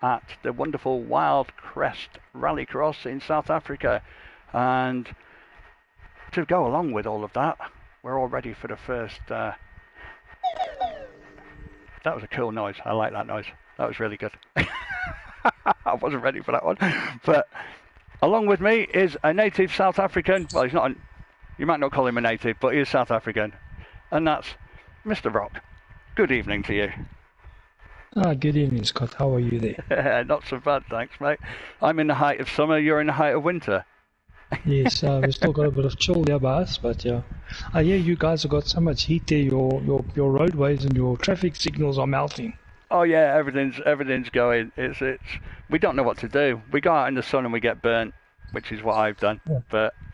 at the wonderful Wildcrest Rallycross in South Africa. And to go along with all of that, we're all ready for the first... that was a cool noise. I like that noise. That was really good. I wasn't ready for that one. But along with me is a native South African. Well, he's not... You might not call him a native, but he is South African. And that's Mr. Rock. Good evening to you. Good evening, Scott. How are you there? Not so bad, thanks, mate. I'm in the height of summer, you're in the height of winter. Yes, we've still got a bit of chill there by us, but yeah. I hear you guys have got so much heat there, your roadways and your traffic signals are melting. Oh yeah, everything's going. It's we don't know what to do. We go out in the sun and we get burnt, which is what I've done. Yeah.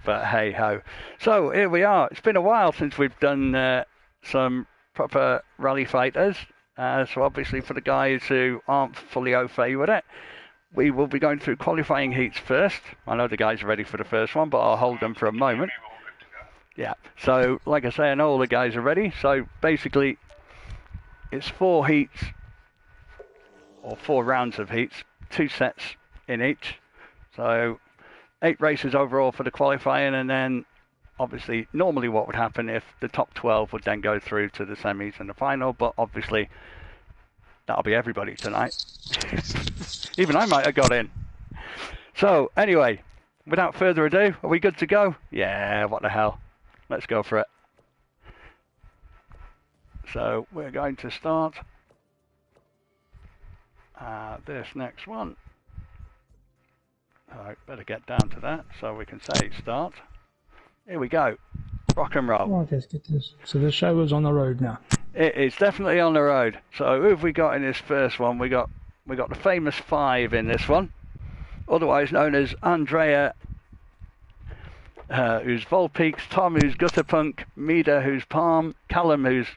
But hey ho. So here we are. It's been a while since we've done some proper rally fighters. So obviously for the guys who aren't fully au fait with it, we will be going through qualifying heats first. I know the guys are ready for the first one, but I'll hold them for a moment. Yeah, so like I say, I know all the guys are ready. So basically, it's 4 heats, or 4 rounds of heats, 2 sets in each. So 8 races overall for the qualifying, and then obviously normally what would happen if the top 12 would then go through to the semis and the final, but obviously that'll be everybody tonight. Even I might have got in. So anyway, without further ado, are we good to go? Yeah, what the hell. Let's go for it. So we're going to start this next one. I better get down to that so we can say start. Here we go. Rock and roll. Oh, let's get this. So the show is on the road now. It is definitely on the road. So who have we got in this first one? We got the famous 5 in this one, otherwise known as Andrea, who's Volpeaks, Tom, who's Gutterpunk, Mida, who's Palm, Callum, who's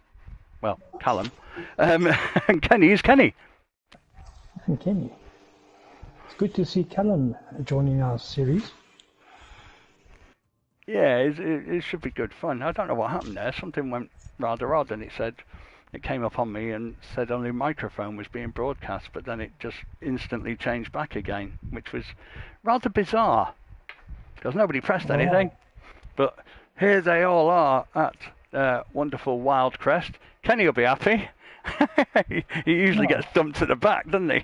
Callum, and Kenny, who's Kenny. And Kenny. It's good to see Callum joining our series. Yeah, it should be good fun. I don't know what happened there. Something went rather odd, and it came up on me and said only microphone was being broadcast, but then it just instantly changed back again, which was rather bizarre because nobody pressed anything. But here they all are at wonderful Wildcrest. Kenny will be happy. he usually gets dumped at the back, doesn't he?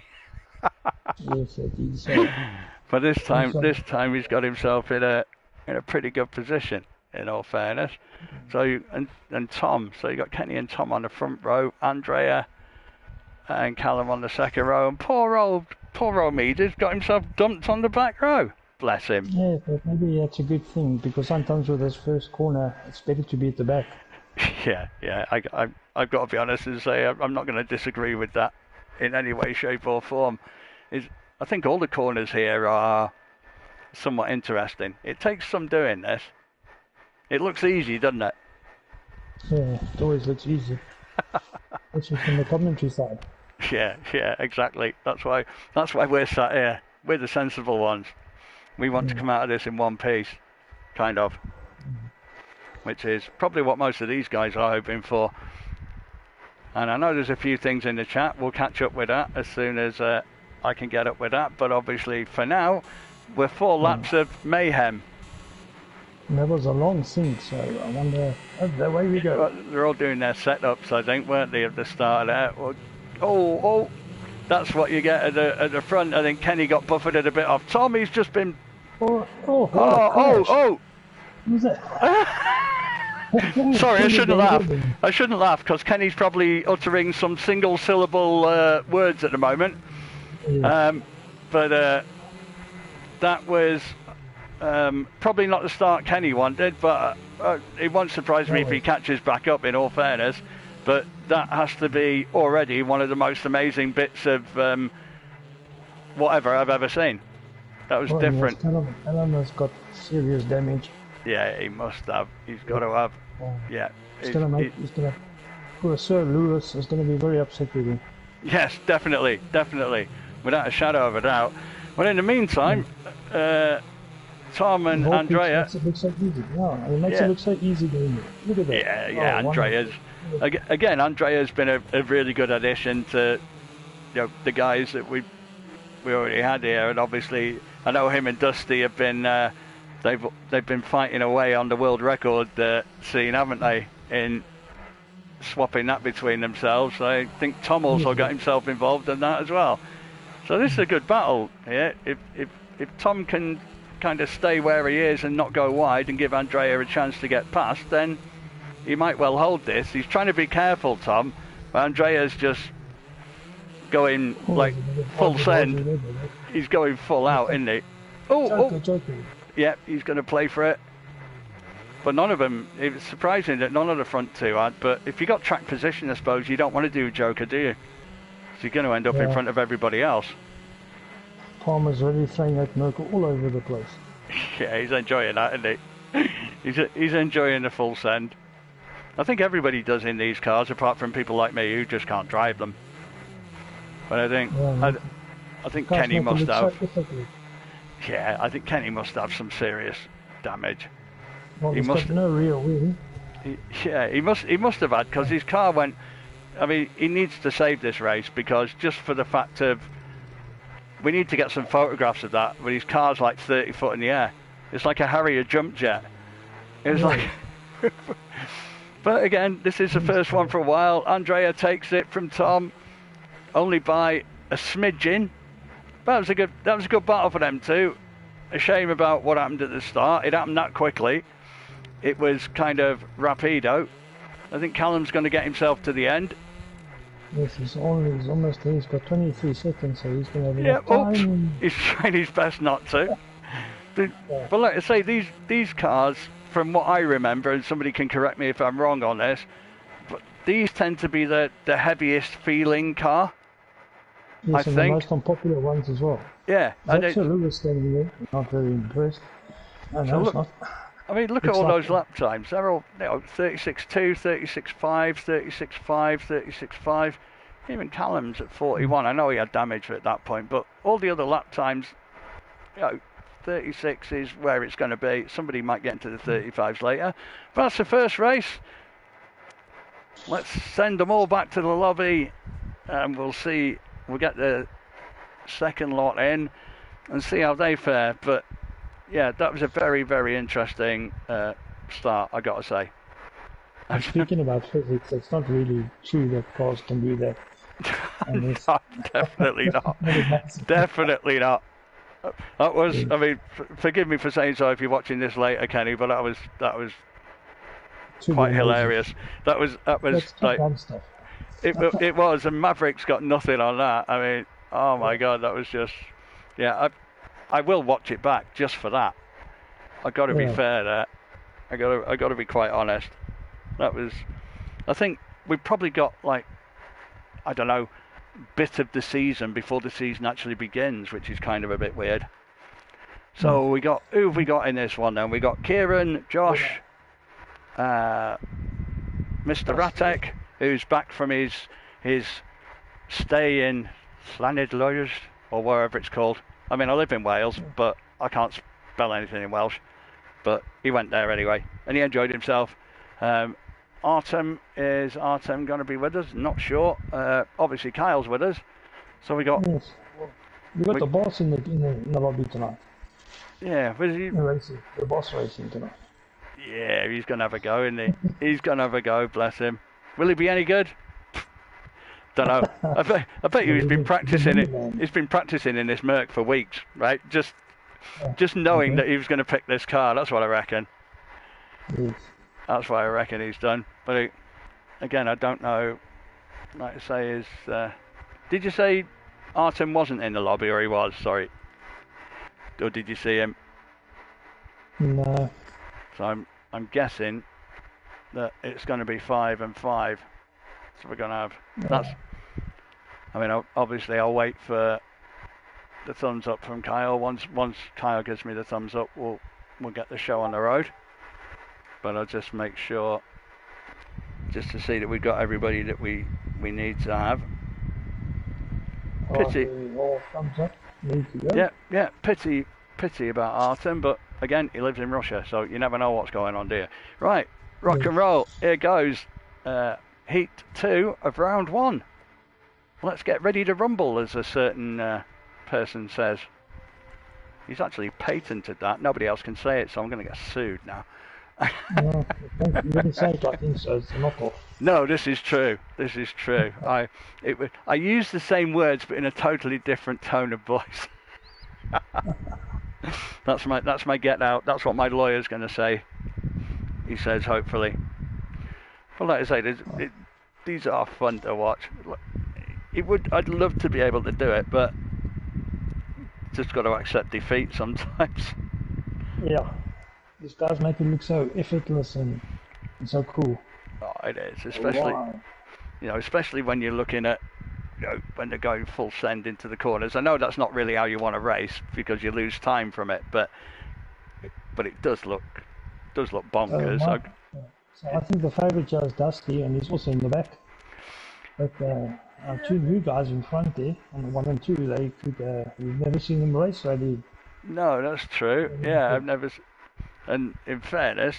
Yes, it is. But this time he's got himself in a pretty good position, in all fairness. So and Tom, so you got Kenny and Tom on the front row, Andrea and Callum on the second row, and poor old Meader's got himself dumped on the back row. Bless him. Yeah, but maybe that's a good thing, because sometimes with this first corner, it's better to be at the back. Yeah. I've got to be honest and say I'm not going to disagree with that in any way, shape or form. I think all the corners here are somewhat interesting. It takes some doing this. It looks easy, doesn't it? Yeah, it always looks easy. Especially from the commentary side. Yeah, exactly. That's why we're sat here. We're the sensible ones. We want to come out of this in one piece, kind of. Which is probably what most of these guys are hoping for. And I know there's a few things in the chat. We'll catch up with that as soon as I can get up with that. But obviously, for now, we're 4 laps of mayhem. And that was a long sync, so I wonder, the way we go. Well, they're all doing their setups, I think, weren't they, at the start of that? Oh, that's what you get at the front. I think Kenny got buffeted a bit off. Tommy's just been... Oh. Who's it? Sorry, I shouldn't laugh. I shouldn't laugh, because Kenny's probably uttering some single-syllable words at the moment. Yeah. But that was probably not the start Kenny wanted, but it won't surprise me if he catches back up, in all fairness. But that has to be already one of the most amazing bits of whatever I've ever seen. That was different. Callum has got serious damage. Yeah, he must have. He's got to have. Yeah. Poor Sir Lewis is going to be very upset with him. Yes, definitely. Without a shadow of a doubt. But in the meantime, Tom and Andrea... Makes it look so easy. Yeah, it makes it look so easy doing it. Look at that. Yeah, Andrea's... Again, Andrea's been a really good addition to the guys that we we already had here, and obviously I know him and Dusty have been they've been fighting away on the world record scene, haven't they? In swapping that between themselves. I think Tom also got himself involved in that as well. So this is a good battle here. If Tom can kind of stay where he is and not go wide and give Andrea a chance to get past, then he might well hold this. He's trying to be careful, Tom, but Andrea's just going like full send. He's going full out, isn't he? Oh, yeah, he's going to play for it. But none of them, it was surprising that none of the front two had, but if you got track position, I suppose, you don't want to do Joker, do you? So you're going to end up in front of everybody else. Tom is really throwing that Merkel all over the place. Yeah, he's enjoying that, isn't he? He's enjoying the full send. I think everybody does in these cars, apart from people like me who just can't drive them. But I think Kenny must have. Yeah, I think Kenny must have some serious damage. Well, he must no real win. He must have had, because his car went. I mean, he needs to save this race, because just for the fact of, we need to get some photographs of that. But his car's like 30 foot in the air. It's like a Harrier jump jet. It was like. But again, this is the first one for a while. Andrea takes it from Tom, only by a smidgen. That was a good battle for them two. A shame about what happened at the start. It happened that quickly. It was kind of rapido. I think Callum's going to get himself to the end. Yes, he's almost there. He's got 23 seconds, so he's going to have enough time. He's trying his best not to. But like I say, these cars, from what I remember, and somebody can correct me if I'm wrong on this, but these tend to be the heaviest feeling car. Yes, and the most unpopular ones as well. Yeah. That's Lewis standing there, not very impressed. Not. I mean, look at all those lap times. They're all 36.2, 36.5, 36.5, 36.5. Even Callum's at 41. I know he had damage at that point, but all the other lap times, 36 is where it's going to be. Somebody might get into the 35s later. But that's the first race. Let's send them all back to the lobby, and we'll see. We'll get the second lot in and see how they fare. But yeah, that was a very, very interesting start, I got to say. Speaking about physics, it's not really true that cars can do that. No, definitely not. Definitely not. That was, I mean, forgive me for saying so if you're watching this later, Kenny, but that was quite hilarious. That was like, stuff. It was, and Maverick's got nothing on that. I mean, oh my God, that was just, yeah. I will watch it back just for that. I got to be fair there. I got to be quite honest. That was, I think we probably got like, I don't know, bit of the season before the season actually begins, which is kind of a bit weird. So we got, who have we got in this one then? We got Kieran, Josh, Mr. Ratek, who's back from his stay in Llanidloes, or wherever it's called. I mean, I live in Wales, but I can't spell anything in Welsh. But he went there anyway, and he enjoyed himself. Artem going to be with us? Not sure. Obviously, Kyle's with us. So we got. Yes. We got the boss in the lobby tonight. Yeah, the boss racing tonight. Yeah, he's going to have a go, isn't he? He's going to have a go. Bless him. Will he be any good? Don't know. I bet you he's been practicing it. He's been practicing in this Merc for weeks, right? Just knowing that he was going to pick this car. That's what I reckon. Yes. That's what I reckon he's done. But again, I don't know. Like I say, did you say Artem wasn't in the lobby, or he was? Sorry. Or did you see him? No. So I'm guessing that it's going to be 5 and 5. So we're going to have that's. I mean, obviously, I'll wait for the thumbs up from Kyle. Once Kyle gives me the thumbs up, we'll get the show on the road. But I'll just make sure, just to see that we've got everybody that we need to have. Pity. All thumbs up. Need to go. Yeah. Pity about Artem, but again, he lives in Russia, so you never know what's going on, do you? Right, rock and roll. Here goes. Heat 2 of round 1. Let's get ready to rumble, as a certain person says. He's actually patented that. Nobody else can say it, so I'm going to get sued now. No, you didn't say it like this, so it's a knockoff. No, this is true. This is true. I use the same words, but in a totally different tone of voice. That's my get out. That's what my lawyer's going to say. He says, hopefully. But like I say, these are fun to watch. I'd love to be able to do it, but just got to accept defeat sometimes. Yeah. These guys make it look so effortless and so cool. Oh, it is, especially when you're looking at, when they're going full send into the corners. I know that's not really how you want to race because you lose time from it, but it does look bonkers. So I think the favourite here is Dusty, and he's also in the back. But our two new guys in front there, on the 1 and 2, we've never seen them race already. No, that's true. Yeah, I've never. And in fairness,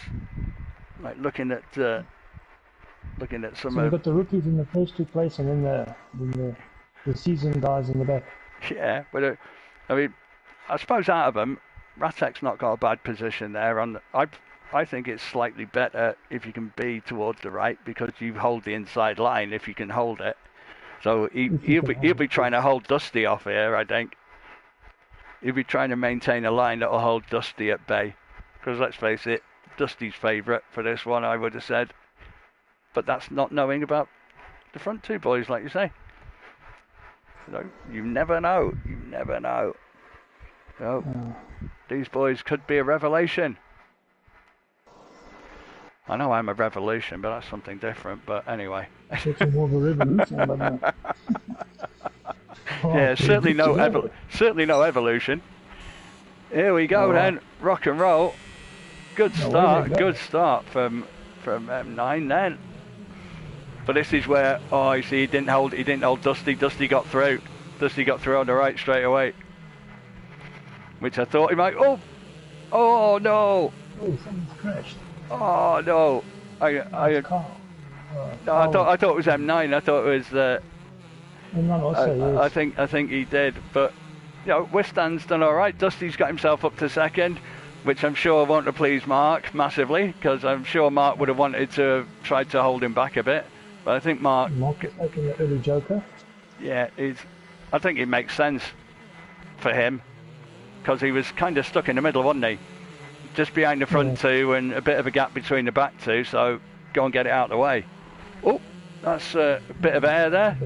like looking at some. So we've got the rookies in the first 2 places, and then the seasoned guys in the back. Yeah, but I suppose out of them, Ratek's not got a bad position there. I think it's slightly better if you can be towards the right because you hold the inside line if you can hold it. So he'll be trying to hold Dusty off here, I think. He'll be trying to maintain a line that will hold Dusty at bay. Because let's face it, Dusty's favourite for this one, I would have said. But that's not knowing about the front 2 boys, like you say. You never know. You never know. So, these boys could be a revelation. I know I'm a revolution, but that's something different. But anyway. It's more of a revolution, but no. Yeah, certainly no evolution. Here we go then, rock and roll. Good start from M9 then. But this is where you see he didn't hold Dusty. Dusty got through. Dusty got through on the right straight away. Which I thought he might. Oh no! Oh, someone's crashed. Oh no! I thought it was M9. I thought it was. I think he did, but Wistan's done all right. Dusty's got himself up to second, which I'm sure won't have pleased Mark massively, because I'm sure Mark would have wanted to have tried to hold him back a bit. But I think Mark is taking the early joker. Yeah, I think it makes sense for him, because he was kind of stuck in the middle, wasn't he? Just behind the front 2 and a bit of a gap between the back 2, so go and get it out of the way. Oh, that's a bit of air there.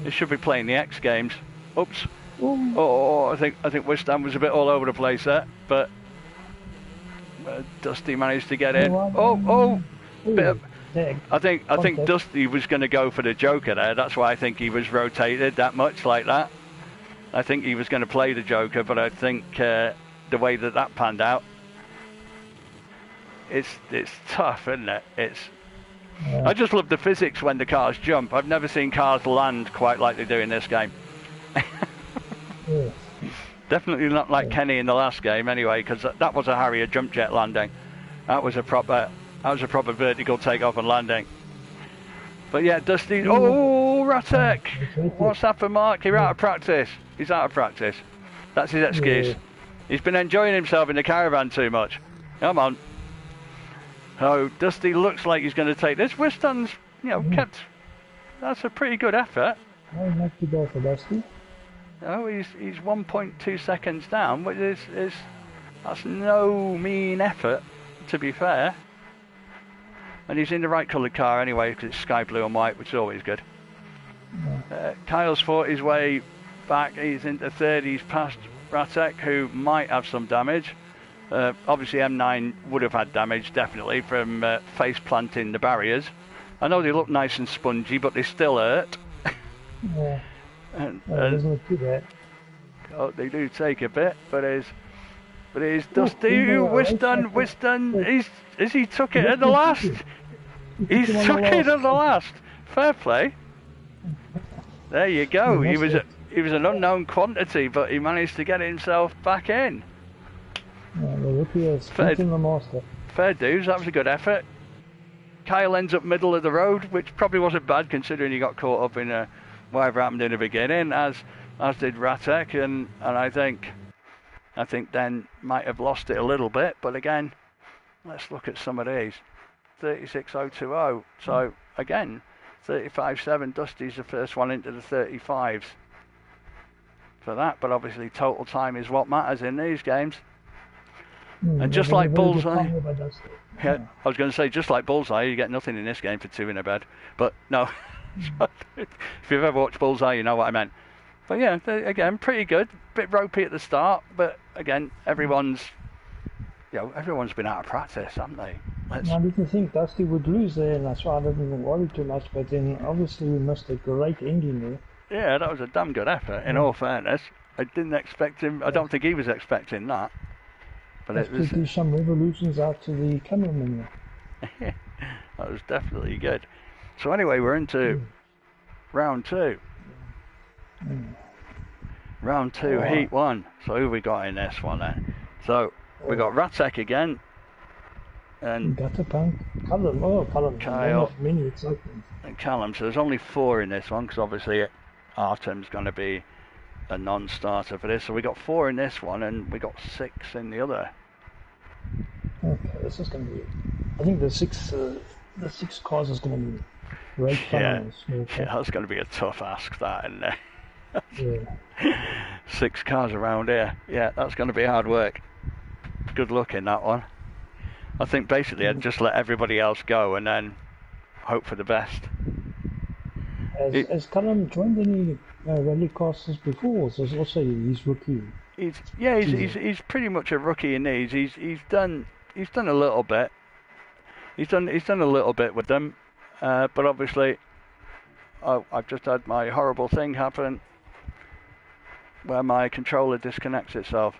It should be playing the X Games. Oops. I think Wistan was a bit all over the place there, but Dusty managed to get in. I think Dusty was going to go for the Joker there. That's why I think he was rotated that much like that. I think he was going to play the Joker, but I think the way that panned out, it's tough, isn't it? I just love the physics when the cars jump. I've never seen cars land quite like they do in this game. Definitely not like Kenny in the last game anyway, because that was a Harrier jump jet landing. That was a proper vertical takeoff and landing. But yeah, Dusty. Oh, Ratek! What's happened, Mark? You're out of practice. He's out of practice. That's his excuse. He's been enjoying himself in the caravan too much. Come on. Oh, Dusty looks like he's going to take this. Wistan's, kept. That's a pretty good effort. I'd like to go for Dusty. Oh, he's 1.2 seconds down, which is that's no mean effort, to be fair. And he's in the right coloured car anyway, because it's sky blue and white, which is always good. Kyle's fought his way back. He's into third. He's past Ratek, who might have some damage. Obviously, M9 would have had damage, definitely, from face planting the barriers. I know they look nice and spongy, but they still hurt. Yeah. Doesn't look too bad. Oh, they do take a bit, but it's Dusty. Wistan. He took it at the last. He's took it at the last. Fair play. There you go. He was an unknown quantity, but he managed to get himself back in. Yeah, the rookie is beating the master. Fair dues. That was a good effort. Kyle ends up middle of the road, which probably wasn't bad considering he got caught up in whatever happened in the beginning, as as did Ratek, and I think then might have lost it a little bit. But again, let's look at some of these. 36.020. So again, 35.7. Dusty's the first one into the 35s for that. But obviously, total time is what matters in these games. And just like Bullseye, yeah, I was going to say, just like Bullseye, you get nothing in this game for 2 in a bed. But no, if you've ever watched Bullseye, you know what I meant. But yeah, again, pretty good. Bit ropey at the start, but again, everyone's been out of practice, haven't they? I didn't think Dusty would lose there, and that's why I didn't even worry too much. But then, obviously, we missed a great ending there. Yeah, that was a damn good effort. In all fairness, I didn't expect him. I don't think he was expecting that. But Let's it was do some revolutions out to the cameraman. That was definitely good. So anyway, we're into round 2. Round 2, heat 1. So who we got in this one then? So we got Ratek again, and Gutterpunk, Callum, Kyle, many excitement. And Callum. So there's only 4 in this one because obviously Artem's going to be a non-starter for this. So we got 4 in this one, and we got 6 in the other. Okay, this is going to be. I think the six cars is going to be great fun. Yeah, that's going to be a tough ask, that, isn't it? Yeah. 6 cars around here. Yeah, that's going to be hard work. Good luck in that one. I think basically I'd just let everybody else go and then hope for the best. Has Callum joined any rally classes before? So it's also his rookie. He's pretty much a rookie in these. He's done a little bit. He's done a little bit with them, but obviously I've just had my horrible thing happen where my controller disconnects itself.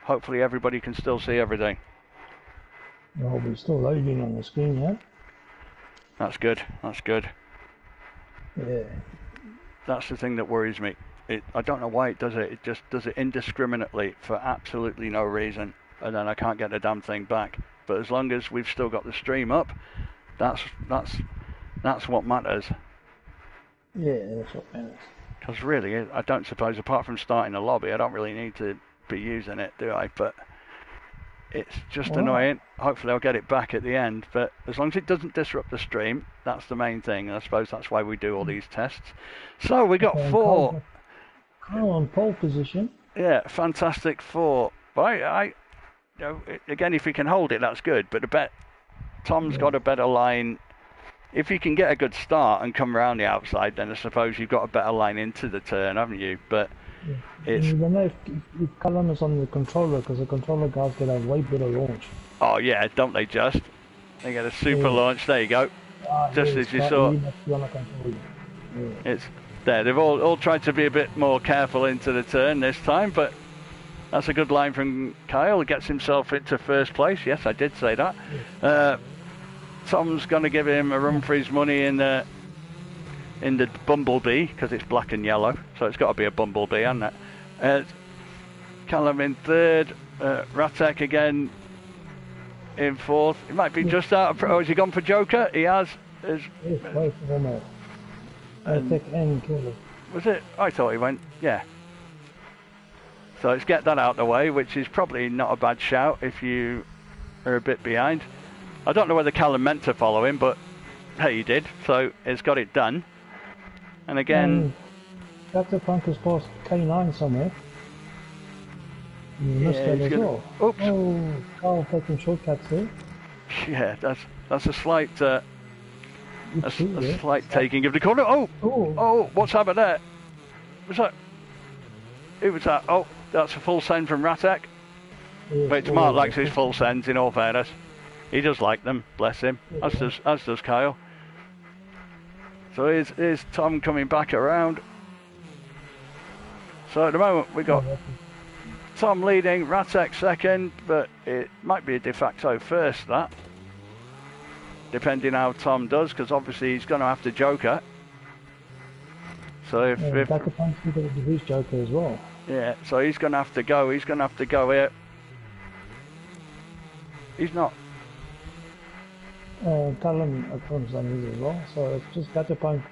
Hopefully everybody can still see everything. Well, we're still loading on the screen, yeah? That's good. Yeah. That's the thing that worries me. I don't know why it does it. It just does it indiscriminately for absolutely no reason, and then I can't get the damn thing back. But as long as we've still got the stream up, that's what matters. Yeah, that's what matters. Because really, I don't suppose, apart from starting a lobby, I don't really need to be using it, do I? But it's just annoying. Hopefully I'll get it back at the end. But as long as it doesn't disrupt the stream, that's the main thing. And I suppose that's why we do all these tests. So we got 4. Kyle on pole position. Yeah, fantastic 4. But again, if we can hold it, that's good. But Tom's got a better line. If you can get a good start and come around the outside, then I suppose you've got a better line into the turn, haven't you? But it's... You don't know if Callum is on the controller, because the controller guys get a way better launch. Oh yeah, don't they just? They get a super launch. There you go. Just as you saw. It's there. They've all tried to be a bit more careful into the turn this time, but that's a good line from Kyle. He gets himself into first place. Yes, I did say that. Tom's going to give him a run for his money in the Bumblebee, because it's black and yellow, so it's got to be a Bumblebee, hasn't it? Callum in 3rd, Ratek again in 4th. He might be just out of... Oh, has he gone for Joker? He has. Yes, both of them are. Ratek and Callum. Was it? I thought he went, yeah. So let's get that out of the way, which is probably not a bad shout if you are a bit behind. I don't know whether Callum meant to follow him, but hey, he did, so it's got it done. And again... Dr. Punk has passed K9 somewhere. You missed that as well. Oops. Oh, Carl taking shortcuts there. Yeah, that's a slight... a slight taking of the corner. Oh, what's happened there? Was that... Who was that? Oh, that's a full send from Ratek. Yes, But Mark likes his full sends, in all fairness. He does like them, bless him, as does Kyle. So here's Tom coming back around. So at the moment we got Tom leading, Ratek second, but it might be a de facto first, that. Depending how Tom does, because obviously he's going to have to Joker. So if Dr. Punk's going to do his Joker as well. Yeah, so he's going to have to go. He's going to have to go here. He's not. Callum's done his as well, so it's just Dr. Punk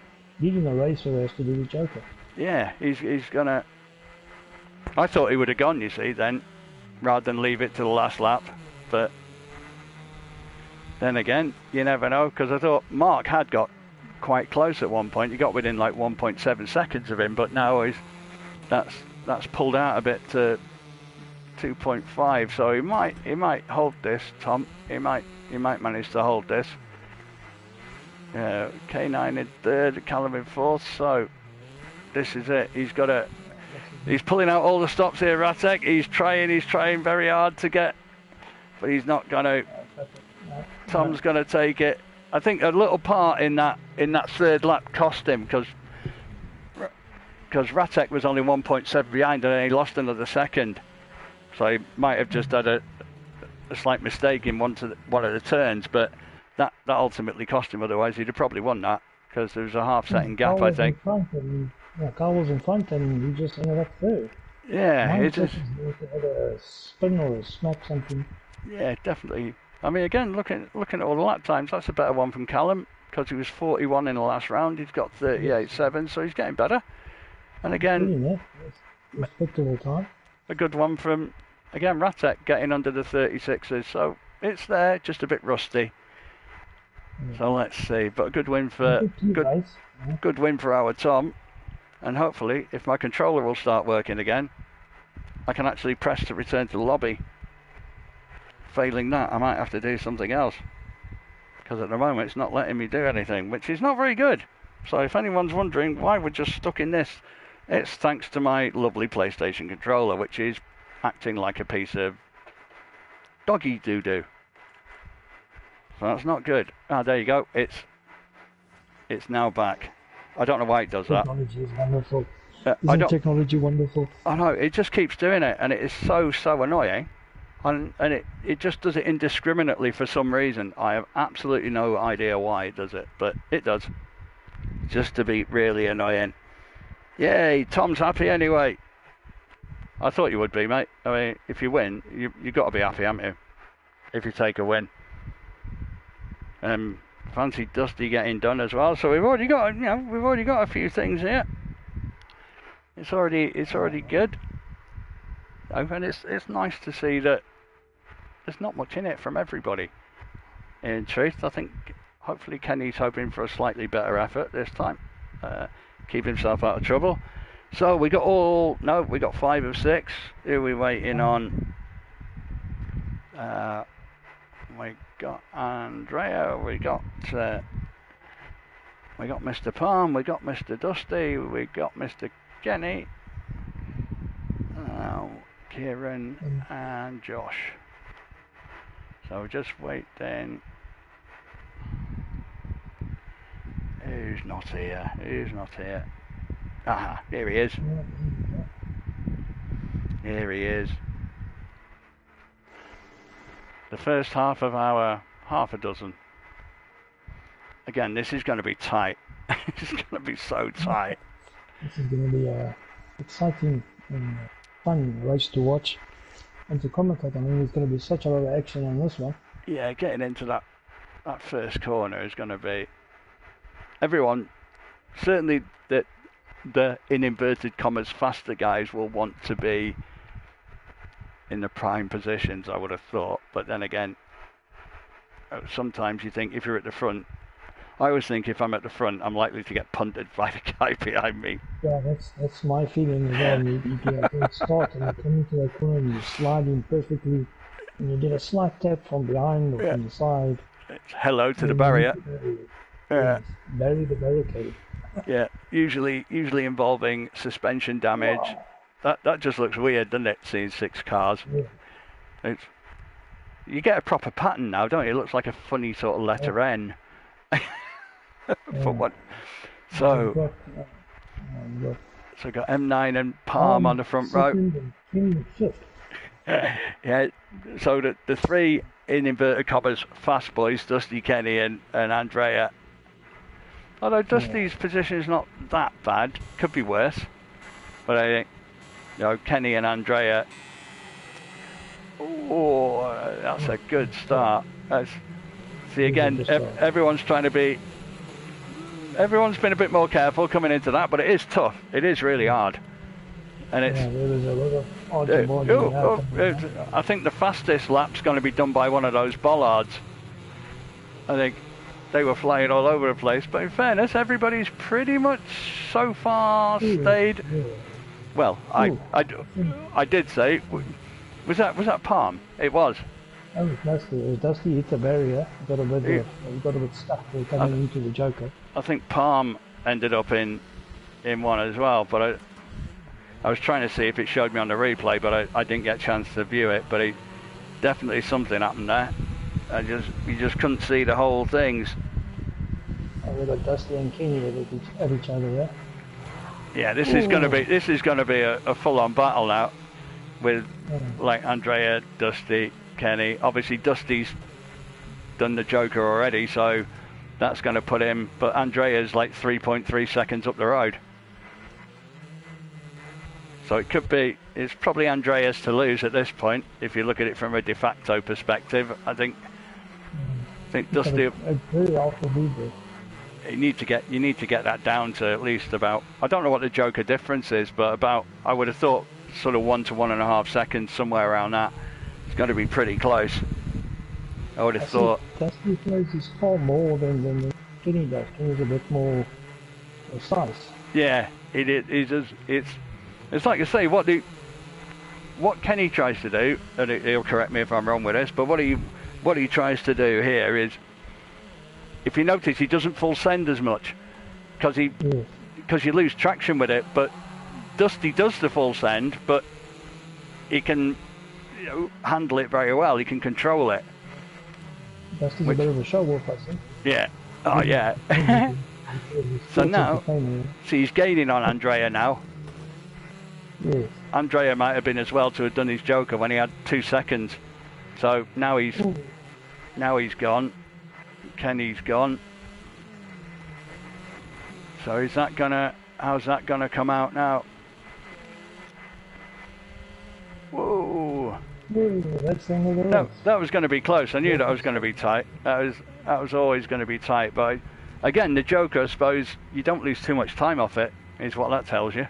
leading the race who has to do the Joker. Yeah, he's gonna I thought he would have gone, you see, then, rather than leave it to the last lap. But then again, you never know, because I thought Mark had got quite close at one point. He got within like 1.7 seconds of him, but now that's pulled out a bit to 2.5. So he might hold this, Tom. He might manage to hold this. K9 in third, Callum in fourth. So this is it. He's pulling out all the stops here, Ratek. He's trying very hard to get, but he's not gonna. Tom's gonna take it. I think a little part in that third lap cost him, because Ratek was only 1.7 behind and then he lost another second. So he might have just had a slight mistake in one of the turns, but that ultimately cost him. Otherwise, he'd have probably won that, because there was a half-second gap, I think. Carl was in front and he just ended up third. Yeah, it is. Had a spin or a smack something. Yeah, definitely. I mean, again, looking at all the lap times, that's a better one from Callum, because he was 41 in the last round. He's got 38.7, so he's getting better. And again, respectable time. A good one from, again, Ratek getting under the 36s. So it's there, just a bit rusty. Yeah. So let's see. But a good win for good win for our Tom. And hopefully, if my controller will start working again, I can actually press to return to the lobby. Failing that, I might have to do something else, because at the moment it's not letting me do anything, which is not very good. So if anyone's wondering why we're just stuck in this, it's thanks to my lovely PlayStation controller, which is acting like a piece of doggy doo-doo. So that's not good. Ah, there you go. It's now back. I don't know why it does that. Technology is wonderful. Isn't technology wonderful? I know, it just keeps doing it, and it is so annoying. And it just does it indiscriminately for some reason. I have absolutely no idea why it does it, but it does. Just to be really annoying. Yay, Tom's happy anyway. I thought you would be, mate. I mean, if you win, you've got to be happy, haven't you? If you take a win. Fancy Dusty getting done as well. So we've already got a few things here. It's already good. And it's nice to see that there's not much in it from everybody. In truth, I think hopefully Kenny's hoping for a slightly better effort this time. Keep himself out of trouble. So we got 5 of 6. Who are we waiting on? We got Andrea. We got Mr. Palm. We got Mr. Dusty. We got Mr. Kenny. Kieran and Josh. So just wait then. Who's not here? Aha, here he is. Here he is. The first half of our half a dozen. Again, this is going to be tight. It's going to be so tight. This is going to be a exciting and fun race to watch and to commentate. I mean, there's going to be such a lot of action on this one. Yeah, getting into that first corner is going to be everyone. Certainly, the in inverted commas faster guys will want to be in the prime positions, I would have thought. But then again, sometimes you think if you're at the front, I always think if I'm at the front, I'm likely to get punted by the guy behind me. Yeah, that's my feeling as well. You get a great start and you come into that corner and you slide in perfectly and you get a slight tap from behind or from the side. It's hello to the barrier. Yeah. Bury the barricade. Yeah, usually involving suspension damage. Wow. That just looks weird, doesn't it, seeing 6 cars? Yeah. You get a proper pattern now, don't you? It looks like a funny sort of letter N. For what? So we got M9 and Palm on the front row. Yeah, so the 3 in inverted commas fast boys, Dusty, Kenny and Andrea. Although Dusty's position is not that bad, could be worse. But I think, Kenny and Andrea. Oh, that's a good start. See again, everyone's been a bit more careful coming into that, but it is tough. It is really hard. and it's. Yeah, there was a lot of arguing. I think the fastest lap's going to be done by one of those bollards. I think they were flying all over the place, but in fairness, everybody's pretty much so far stayed. Yeah. Well, I did say, was that Palm? It was. That was Dusty. It was Dusty hit the barrier. Got a bit stuck there coming into the Joker. I think Palm ended up in one as well, but I was trying to see if it showed me on the replay, but I didn't get a chance to view it. But definitely something happened there. You just couldn't see the whole things. And we got Dusty and Kenny at each other, yeah. Yeah, this is going to be a full-on battle now, with like Andrea, Dusty, Kenny. Obviously, Dusty's done the Joker already, so that's going to put him. But Andrea's like 3.3 seconds up the road, so it's probably Andrea's to lose at this point. If you look at it from a de facto perspective, I think Dusty. You need to get that down to at least about. I don't know what the Joker difference is, but about, I would have thought sort of 1 to 1.5 seconds, somewhere around that. It's going to be pretty close. I would have thought. Dusty throws his far more than Kenny does. Kenny's a bit more precise. Yeah, it's like you say, what Kenny tries to do, and he'll correct me if I'm wrong with this, but what he tries to do here is, if you notice, he doesn't full send as much, because you lose traction with it. But Dusty does the full send, but he can handle it very well. He can control it. Dusty's a bit of a show off, I think. Yeah. Oh yeah. So now, he's gaining on Andrea now. Yes. Andrea might have been as well to have done his Joker when he had 2 seconds. So now he's gone. Kenny's gone. So how's that gonna come out now? Whoa! That was going to be close. I knew that was going to be tight. That was always going to be tight. But again, the Joker, I suppose you don't lose too much time off it. Is what that tells you.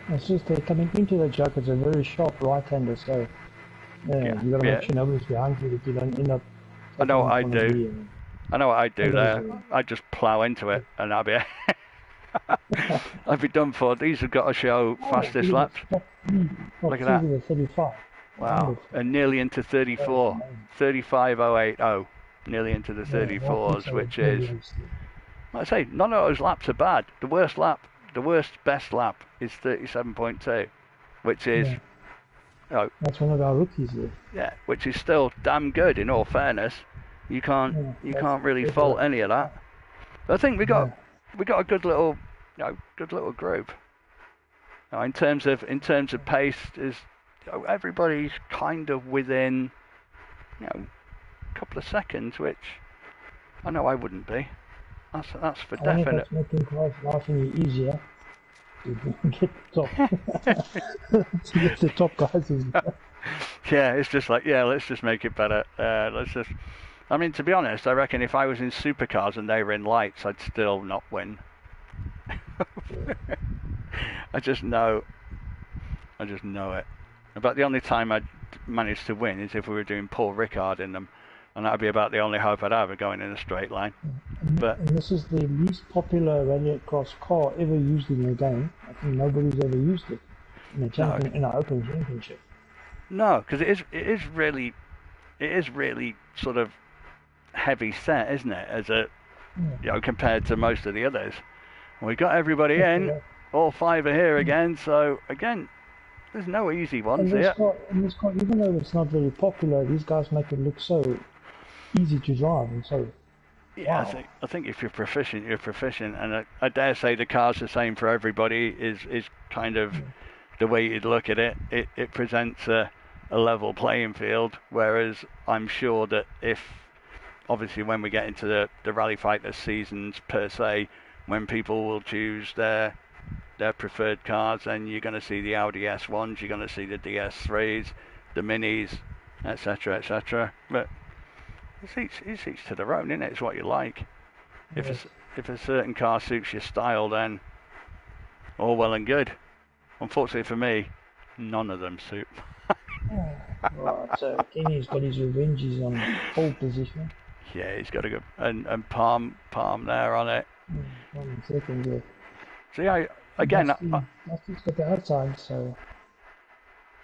It's just coming into the Joker. It's a very sharp right-hander, so you got to make sure nobody's behind you that you don't end up. I know what I do. I know what I do there. I just plough into it, and I'll be done for. These have got to show fastest laps. Look at that. 35. Wow, and nearly into 34. 35.080. Nearly into the 34s, which is, like I say, none of those laps are bad. The worst best lap is 37.2, which is, that's one of our rookies there. Yeah, which is still damn good. In all fairness, you can't really fault any of that. But I think we got a good little group. Now, in terms of pace, is everybody's kind of within a couple of seconds, which I know I wouldn't be. That's for definite. That's making life laughing easier to get the top. To get the top guys. Yeah, it's just like, let's just make it better. I mean, to be honest, I reckon if I was in supercars and they were in lights, I'd still not win. I just know it. About the only time I'd manage to win is if we were doing Paul Ricard in them, and that'd be about the only hope I'd have of going in a straight line. And this is the least popular rallycross car ever used in the game. I think nobody's ever used it in an open championship. No, because it is really sort of heavy set, isn't it? As compared to most of the others. And we got everybody in. All 5 are here again. So again, there's no easy ones here. And this car, even though it's not very popular, these guys make it look so easy to drive and so. Yeah, wow. I think if you're proficient, you're proficient, and I dare say the car's the same for everybody. Is kind of the way you'd look at it. It presents a level playing field. Whereas I'm sure that if obviously when we get into the Rally Fighter seasons per se, when people will choose their preferred cars, then you're going to see the Audi S1s, you're going to see the DS3s, the Minis, etc., etc. But it's each to their own, isn't it? It's what you like. Yes. If a certain car suits your style, then all well and good. Unfortunately for me, none of them suit. Right, so Kenny's got his revenge. He's on pole position. Yeah, he's got a good and Palm there on it. On second, yeah. See, Dusty's got the outside, so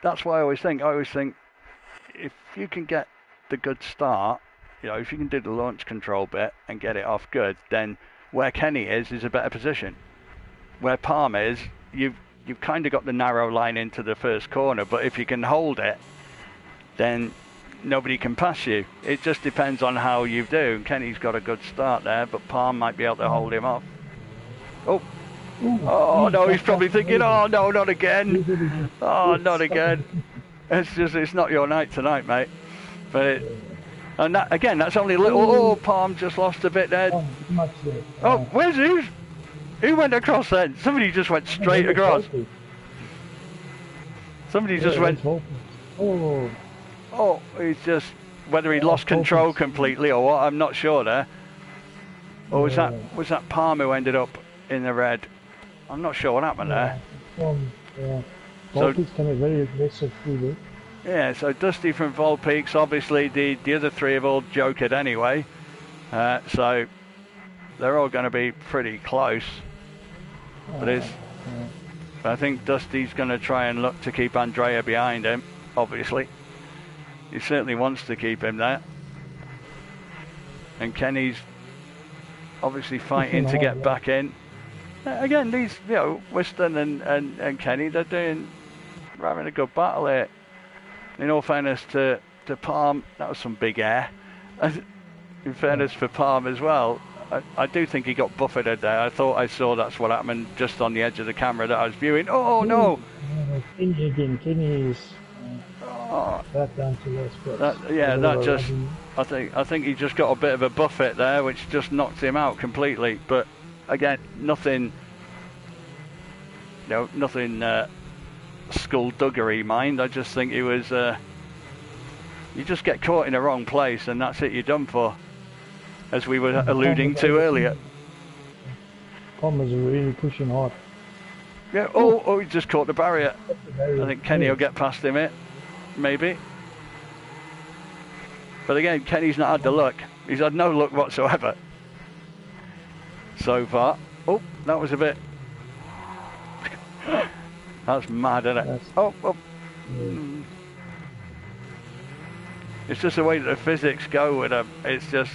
that's why I always think if you can get the good start, if you can do the launch control bit and get it off good, then where Kenny is a better position. Where Palm is, you've kind of got the narrow line into the first corner, but if you can hold it, then nobody can pass you. It just depends on how you do. Kenny's got a good start there, but Palm might be able to hold him off. Oh no, he's probably thinking, oh no, not again. Oh, not again. It's not your night tonight, mate. But that's only a little. Oh, Palm just lost a bit there. Oh, where's he? Who went across then? Somebody just went straight across. Somebody just went. Oh, he's just, whether he lost control completely or what, I'm not sure there. Or was that Palm who ended up in the red? I'm not sure what happened there. Volpeak's kind of very aggressive through there. Yeah, so Dusty from Volpeak's, obviously the other three have all joked anyway. So they're all going to be pretty close. But I think Dusty's going to try and look to keep Andrea behind him, obviously. He certainly wants to keep him there. And Kenny's obviously fighting to get back in. Again, these, Weston and Kenny, they're having a good battle here. In all fairness to Palm, that was some big air. In fairness for Palm as well, I do think he got buffeted there. I thought I saw that's what happened just on the edge of the camera that I was viewing. Oh no! Kenny again. Kenny is back down to last spot. I think he just got a bit of a buffet there, which just knocked him out completely. But again, nothing skullduggery, mind. I just think he was. You just get caught in the wrong place, and that's it. You're done for, as we were alluding to earlier. Palm was really pushing hard. Yeah. Oh, he just caught the barrier. I think Kenny will get past him. Maybe. But again, Kenny's not had the luck. He's had no luck whatsoever so far. Oh, that was a bit. That's mad, isn't it? Oh. It's just the way that the physics go with them. It's just.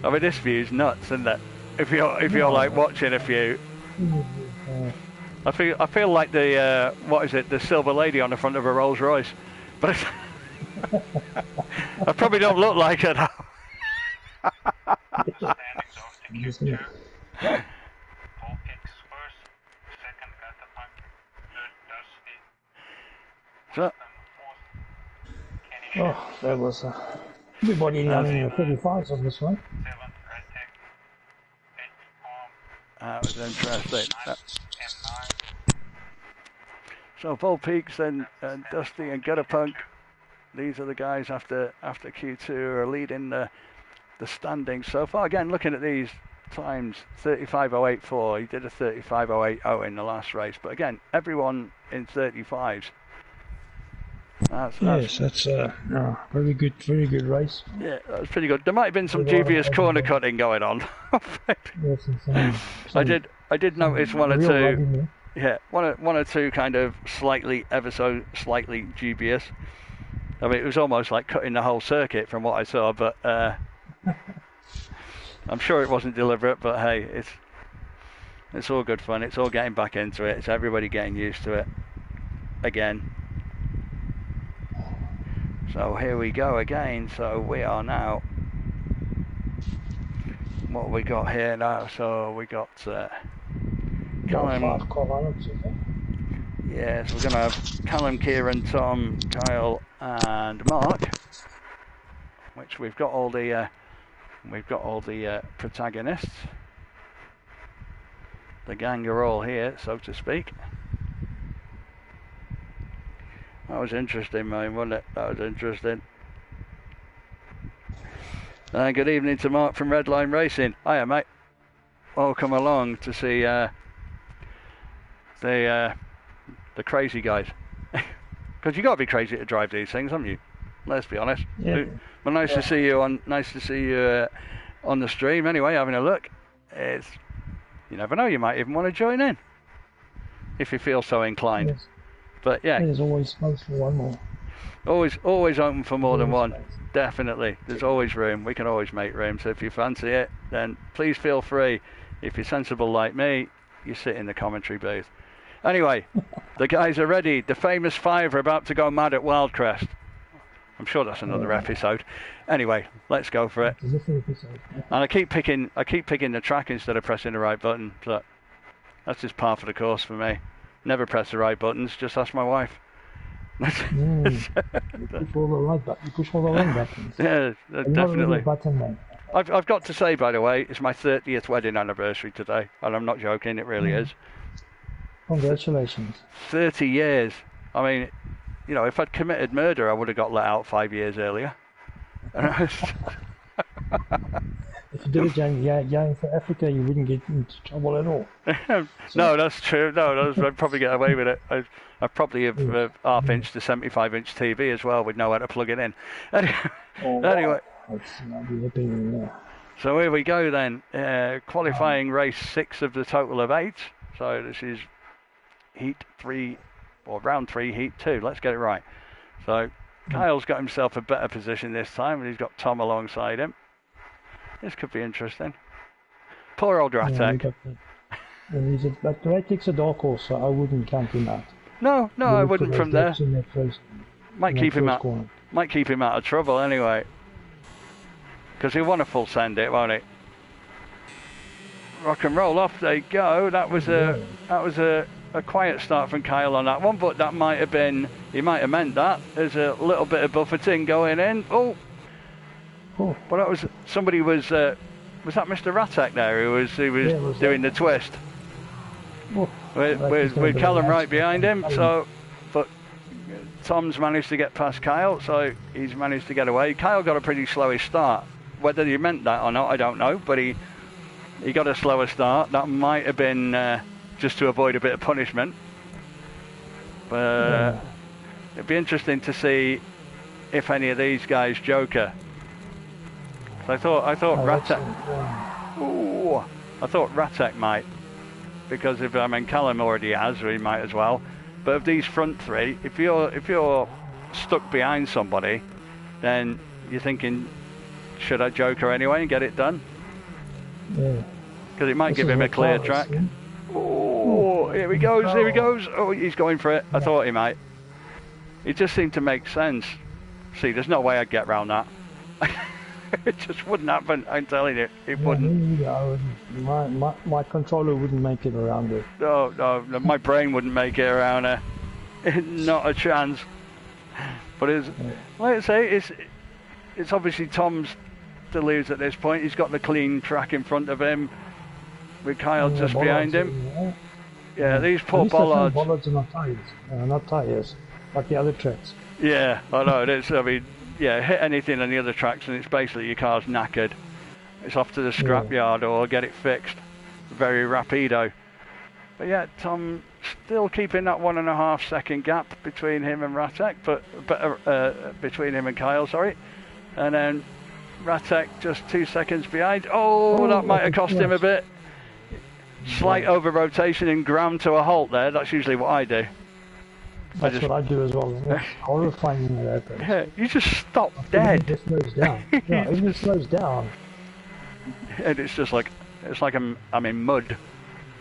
I mean, this view's nuts, isn't it? If you're like watching a few. I feel like the the silver lady on the front of a Rolls Royce, but I probably don't look like her now. So, that was everybody running the 35s on this one. That was interesting. So Volpeaks and Dusty and Gutterpunk, these are the guys after Q2 who are leading the standings so far. Again, looking at these times, 35.084. He did a 35.080 in the last race, but again, everyone in 35s. That's a very good race. Yeah, that was pretty good. There might have been some dubious corner cutting going on. I did notice one or two. Yeah, one or two kind of ever so slightly dubious. I mean, it was almost like cutting the whole circuit from what I saw, but I'm sure it wasn't deliberate. But hey, it's all good fun. It's all getting back into it. It's everybody getting used to it again. So here we go again. So we are now. What have we got here now? So we got Callum. Yes, we're going to have Callum, Kieran, Tom, Kyle, and Mark. Which we've got all the protagonists. The gang are all here, so to speak. That was interesting, mate, wasn't it? That was interesting. Good evening to Mark from Redline Racing. Hiya, mate. Welcome along to see the the crazy guys. Because you got to be crazy to drive these things, haven't you? Let's be honest. Yeah. But nice to see you on the stream. Anyway, having a look. It's, you never know. You might even want to join in if you feel so inclined. Yes. But yeah, There's always space for one more. always open for more than one. Definitely, there's always room. We can always make room. So if you fancy it, then please feel free. If you're sensible like me, you sit in the commentary booth. Anyway, the guys are ready. The famous five are about to go mad at Wildcrest. I'm sure that's another episode. Anyway, let's go for it. And I keep picking the track instead of pressing the right button. So that's just par for the course for me. Never press the right buttons. Just ask my wife. You push all the wrong buttons. Yeah, You're definitely. not really a button man. I've got to say, by the way, it's my 30th wedding anniversary today, and I'm not joking. It really is. Congratulations. 30 years. I mean, you know, if I'd committed murder, I would have got let out 5 years earlier. If you did it young for Africa, you wouldn't get into trouble at all. No, that's true. No, I'd probably get away with it. I probably have half-inch to 75-inch TV as well. We'd know how to plug it in. Anyway. So here we go then. Qualifying race 6 of the total of 8. So this is heat 3, or round 3, heat 2. Let's get it right. So Kyle's got himself a better position this time, and he's got Tom alongside him. This could be interesting. Poor old Ratek. But Ratek's a dark horse, so I wouldn't count him out. No, I wouldn't from there. Might keep him out of trouble anyway. Because he'll want to full send it, won't he? Rock and roll, off they go. That was a quiet start from Kyle on that one, but that might have been, he might have meant that. There's a little bit of buffeting going in. Oh. But that was, somebody was that Mr. Ratek there who was doing the twist? With Callum right behind him, so, but Tom's managed to get past Kyle, so he's managed to get away. Kyle got a pretty slowish start. Whether he meant that or not, I don't know, but he got a slower start. That might have been just to avoid a bit of punishment. But it'd be interesting to see if any of these guys joker. I thought Ratek. I thought Ratek might, because if Callum already has, or he might as well. But of these front three, if you're stuck behind somebody, then you're thinking, should I joker anyway and get it done? Yeah. Because it might give him a clear track. Oh, here he goes. Oh, he's going for it. I thought he might. It just seemed to make sense. See, there's no way I'd get round that. It just wouldn't happen, I'm telling you. It wouldn't. My controller wouldn't make it around it. No, my brain wouldn't make it around her. Not a chance. But like I say, it's obviously Tom's to lose at this point. He's got the clean track in front of him, with Kyle just behind him. Yeah, these poor bollards. Bollards are not tyres, like the other tracks. Yeah, I know. Hit anything on the other tracks and it's basically your car's knackered. It's off to the scrapyard or get it fixed. Very rapido. But yeah, Tom still keeping that 1.5 second gap between him and Ratek, but between him and Kyle, sorry. And then Ratek just 2 seconds behind. Oh, that might have cost him a bit. Slight over rotation and ground to a halt there. That's usually what I do. That's what I do as well. It's horrifying when that happens. Yeah, you just stop dead. It just slows down. Yeah, it just slows down. And it's just like, I'm in mud.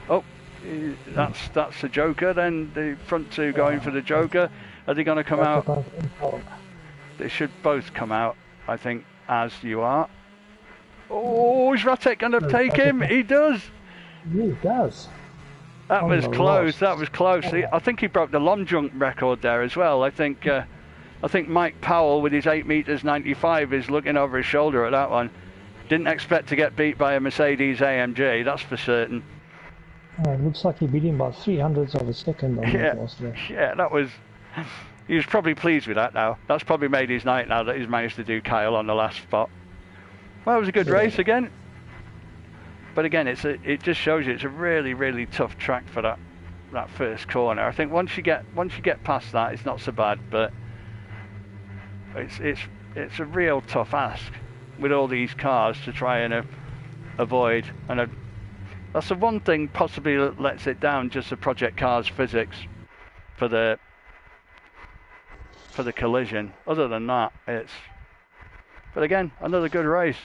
Oh, that's the Joker then. The front two going for the Joker. Are they going to come out? They should both come out, I think, as you are. Oh, is Ratek going to take him? He does. Yeah, he does. That was close. That was close. I think he broke the long jump record there as well. I think Mike Powell with his 8 meters 95 is looking over his shoulder at that one. Didn't expect to get beat by a Mercedes AMG. That's for certain. It looks like he beat him by 300ths of a second on that last lap. Yeah, that was. He was probably pleased with that now. That's probably made his night now that he's managed to do Kyle on the last spot. Well, it was a good race again. But again, it just shows you it's a really, really tough track for that that first corner. I think once you get past that, it's not so bad, but it's a real tough ask with all these cars to try and avoid. And that's the one thing possibly that lets it down, just the Project Cars physics for the collision. Other than that, it's. But again, another good race.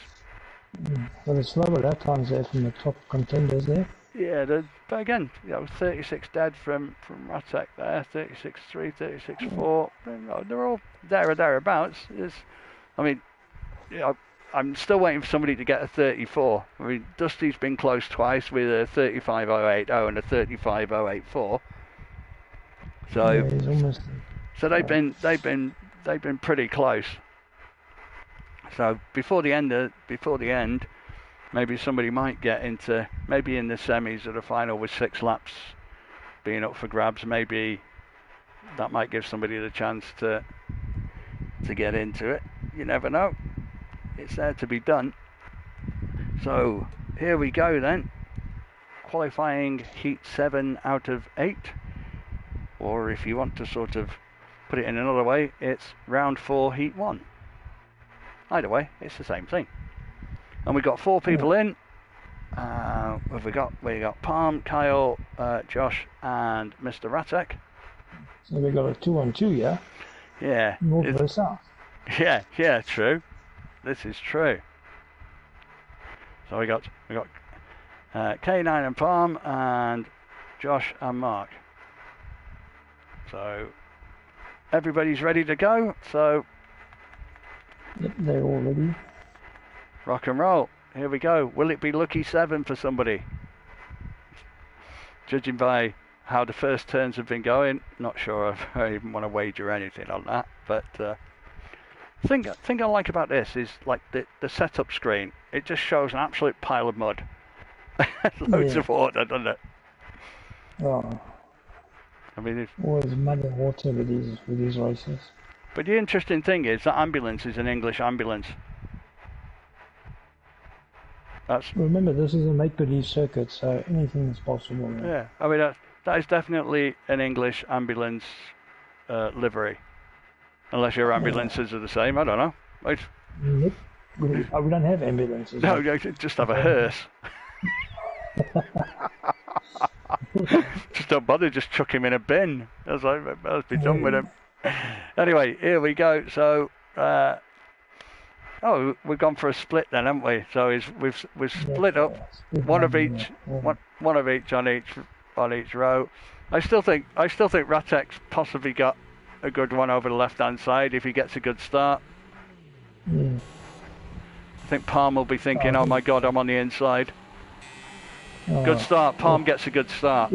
But it's lower lap times there from the top contenders there. Yeah, but again, 36 dead from Ratek there, 36.3, 36.4. They're all there or thereabouts. I mean, I'm still waiting for somebody to get a 34. I mean, Dusty's been close twice with a 35.080 and a 35.084. So, Yeah, he's almost. So they've been pretty close. So before the end, maybe somebody might get into, maybe in the semis or the final with 6 laps being up for grabs. Maybe that might give somebody the chance to get into it. You never know. It's there to be done. So here we go then. Qualifying heat 7 out of 8, or if you want to sort of put it in another way, it's round 4 heat 1. Either way, it's the same thing. And we've got 4 people in. We got Palm, Kyle, Josh, and Mr. Ratek. So we got a 2-on-2, yeah? Yeah. North versus south. Yeah, true. This is true. So we got K9 and Palm, and Josh and Mark. So everybody's ready to go. So Yep, they're all ready. Rock and roll. Here we go. Will it be lucky 7 for somebody? Judging by how the first turns have been going, not sure if I even want to wager anything on that. But thing I like about this is like the setup screen. It just shows an absolute pile of mud. Loads of water, doesn't it? Oh. I mean, Always mud and water with these races. But the interesting thing is that ambulance is an English ambulance. Remember, this is a make-believe circuit, so anything is possible. Right? Yeah, I mean that is definitely an English ambulance livery. Unless your ambulances are the same, I don't know. Nope. We don't have ambulances. No, you just have a hearse. Just don't bother, just chuck him in a bin. That's like, let's be done with him. Anyway, here we go. So, we've gone for a split then, haven't we? So we've split up one of each on each row. I still think Ratek's possibly got a good one over the left-hand side if he gets a good start. Yeah. I think Palm will be thinking, "Oh my God, I'm on the inside." Good start. Palm gets a good start.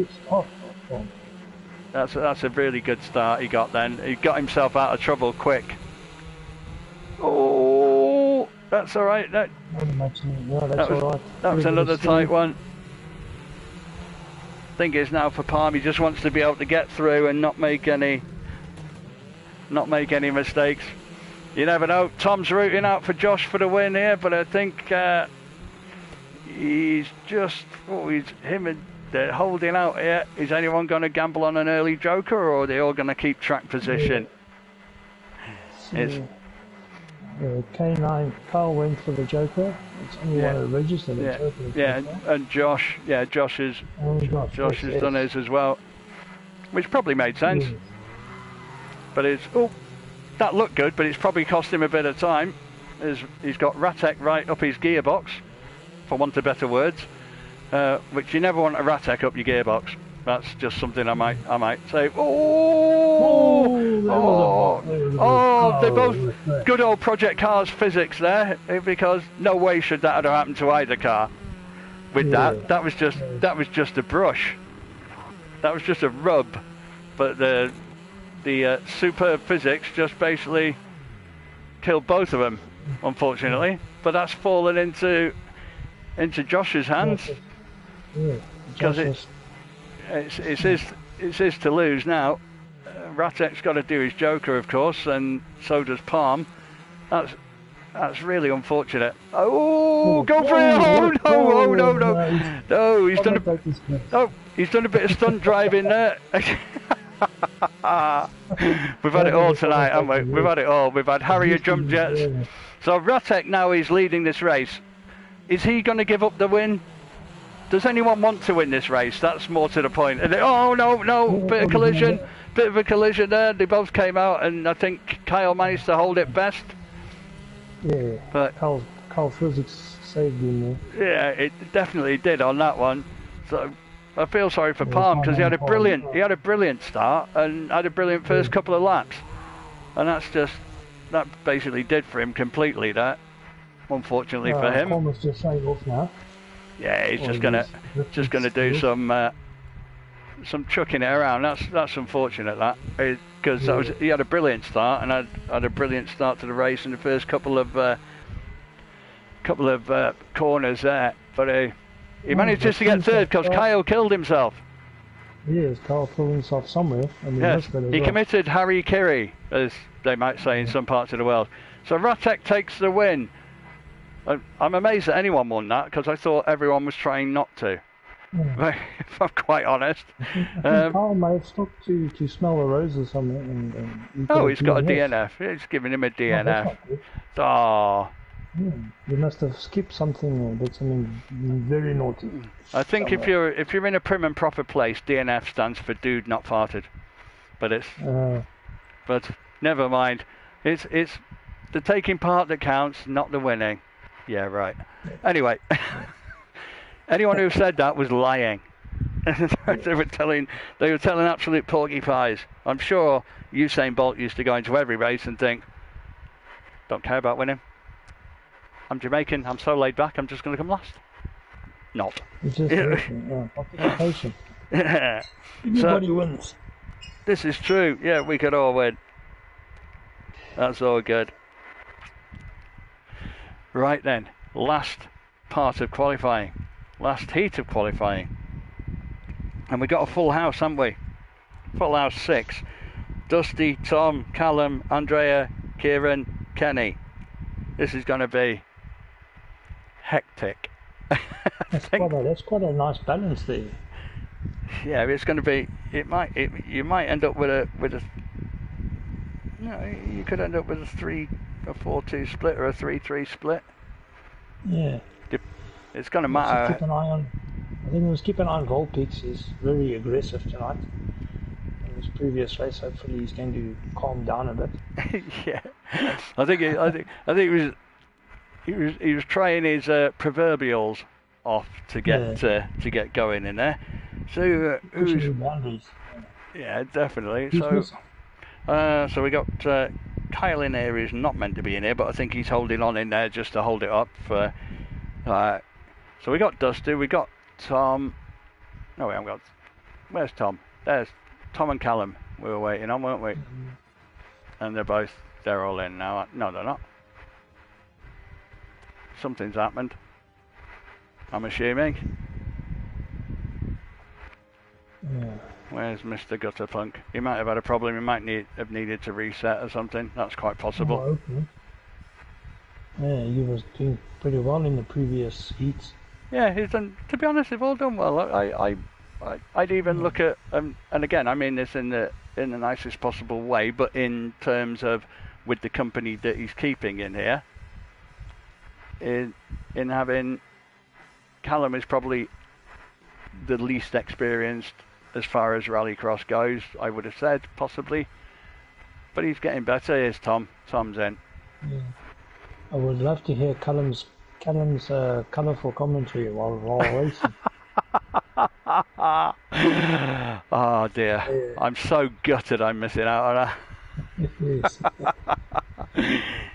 That's a really good start he got then. He got himself out of trouble quick. Oh, that's all right. That was another tight one. Thing is now for Palm, he just wants to be able to get through and not make any mistakes. You never know. Tom's rooting out for Josh for the win here, but I think they're holding out here. Is anyone going to gamble on an early joker, or are they all going to keep track position? K9 Carl went for the joker. It's only one of the registered. And Josh has done his as well, which probably made sense. Yeah. But that looked good, but it's probably cost him a bit of time. He's got Ratek right up his gearbox, for want of better words, which you never want a Ratek up your gearbox. That's just something I might say. They're both good old Project Cars physics there, because no way should that have happened to either car. With that was just a brush. That was just a rub, but the superb physics just basically killed both of them, unfortunately. But that's fallen into Josh's hands, because it's his to lose now. Ratek's got to do his joker, of course, and so does Palm. That's really unfortunate. Oh, go for it! Oh no! He's done He's done a bit of stunt driving there. We've had it all tonight, haven't we? We've had it all. We've had Harrier jump jets. So Ratek now is leading this race. Is he going to give up the win? Does anyone want to win this race? That's more to the point. And oh no, bit of a collision there. They both came out, and I think Kyle managed to hold it best. Yeah, but Carl Physics saved him there. Yeah, it definitely did on that one. So I feel sorry for Palm because he had a brilliant start and had a brilliant first couple of laps, and that basically did for him completely. That, unfortunately for him. Palmer's just showing off now. Yeah, he's just gonna do some chucking it around. That's unfortunate, that, because he had a brilliant start and had a brilliant start to the race in the first couple of corners there, but he managed just to get third because Kyle killed himself. Yes, Kyle killed himself somewhere. Yes, he committed Harry Kiri, as they might say in some parts of the world. So Ratek takes the win. I'm amazed that anyone won that because I thought everyone was trying not to. Yeah. If I'm quite honest. I think Carl may have stopped to smell the rose or something. He's got a DNF. He's giving him a DNF. Oh. Yeah, you must have skipped something or did something very naughty. I think somewhere. if you're in a prim and proper place, DNF stands for dude not farted. But but never mind. It's the taking part that counts, not the winning. Yeah, right. Anyway, anyone who said that was lying. they were telling absolute porky pies. I'm sure Usain Bolt used to go into every race and think, don't care about winning. I'm Jamaican, I'm so laid back, I'm just going to come last. Not. It's just participation. Everybody wins. This is true. Yeah, we could all win. That's all good. Right then, last part of qualifying. Last heat of qualifying. And we got a full house, haven't we? Full house 6. Dusty, Tom, Callum, Andrea, Kieran, Kenny. This is going to be hectic. That's quite a nice balance there. Yeah, it's going to be. You might end up with a. No, you could end up with a 3-4-2 split or a 3-3 split. Yeah. It's going to matter. Keep an eye on. I think we'll keep an eye on Goldpeaks. He's very aggressive tonight. In his previous race, hopefully he's going to calm down a bit. Yeah, I think he was trying his proverbials off to get going in there. So pushing the boundaries. Yeah, definitely. So we got Kyle in here who's not meant to be in here, but I think he's holding on in there just to hold it up. So we got Dusty, we got Tom. No, we haven't got. Where's Tom? There's Tom and Callum. We were waiting on, weren't we? Mm-hmm. And they're all in now. No, they're not. Something's happened, I'm assuming. Yeah. Where's Mr. Gutterpunk? He might have had a problem. He might have needed to reset or something. That's quite possible. Oh, okay. Yeah, he was doing pretty well in the previous heats. Yeah, he's done. To be honest, they've all done well. I'd even look at and again, I mean this in the nicest possible way, but in terms of with the company that he's keeping in here, in having Callum is probably the least experienced as far as rallycross goes, I would have said, possibly. But he's getting better. Here's Tom. Tom's in. Yeah. I would love to hear Callum's colourful commentary while racing. Oh dear. Yeah. I'm so gutted I'm missing out on that.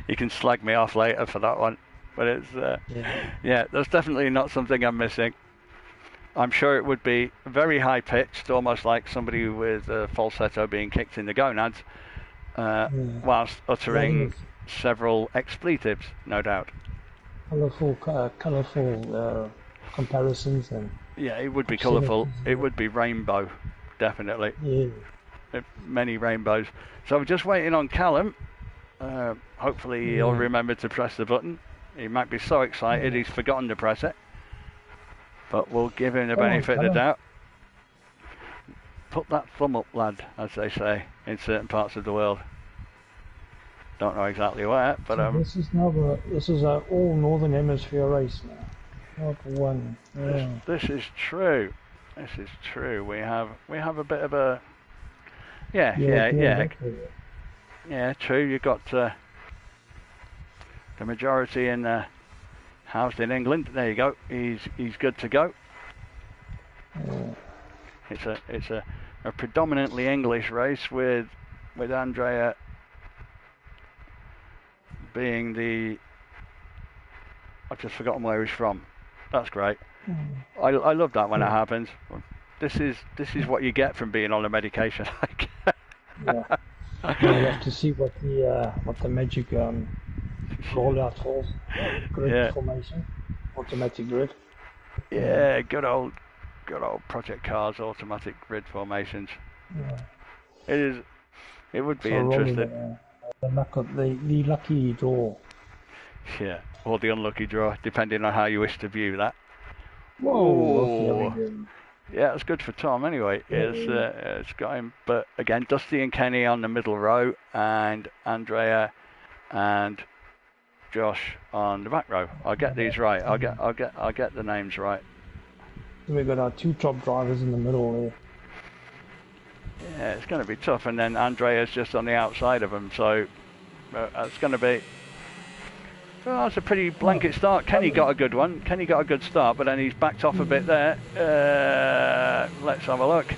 You can slag me off later for that one. But it's yeah, that's definitely not something I'm missing. I'm sure it would be very high pitched, almost like somebody with a falsetto being kicked in the gonads, whilst uttering several expletives, no doubt. Colourful comparisons and. Yeah, it would be colourful. It would be rainbow, definitely. Yeah. Many rainbows. So we're just waiting on Callum. Hopefully he'll remember to press the button. He might be so excited he's forgotten to press it. But we'll give him the benefit of the doubt. put that thumb up, lad, as they say in certain parts of the world. Don't know exactly where, but So this is a all Northern Hemisphere race now. Not one. Yeah. This is true. This is true. We have a bit of a yeah. True. You got the majority in housed in England. There you go. He's good to go. Yeah. It's a predominantly English race with Andrea being the. I've just forgotten where he's from. That's great. I love that when it happens. This is what you get from being on a medication. Yeah. We'll have to see what the magic rollout falls. Grid formation, automatic grid. Yeah, good old Project Cars automatic grid formations. Yeah. It would be interesting. The lucky draw. Yeah, or the unlucky draw, depending on how you wish to view that. Whoa! Yeah, it's good for Tom anyway. It's got him, but again, Dusty and Kenny on the middle row, and Andrea and Josh on the back row. I'll get these right. I'll get the names right. We've got our two top drivers in the middle there. Yeah, it's going to be tough, and then Andrea's just on the outside of them, so it's going to be. Well, it's a pretty blanket start. Kenny got a good one. Kenny got a good start, but then he's backed off a bit there. Let's have a look.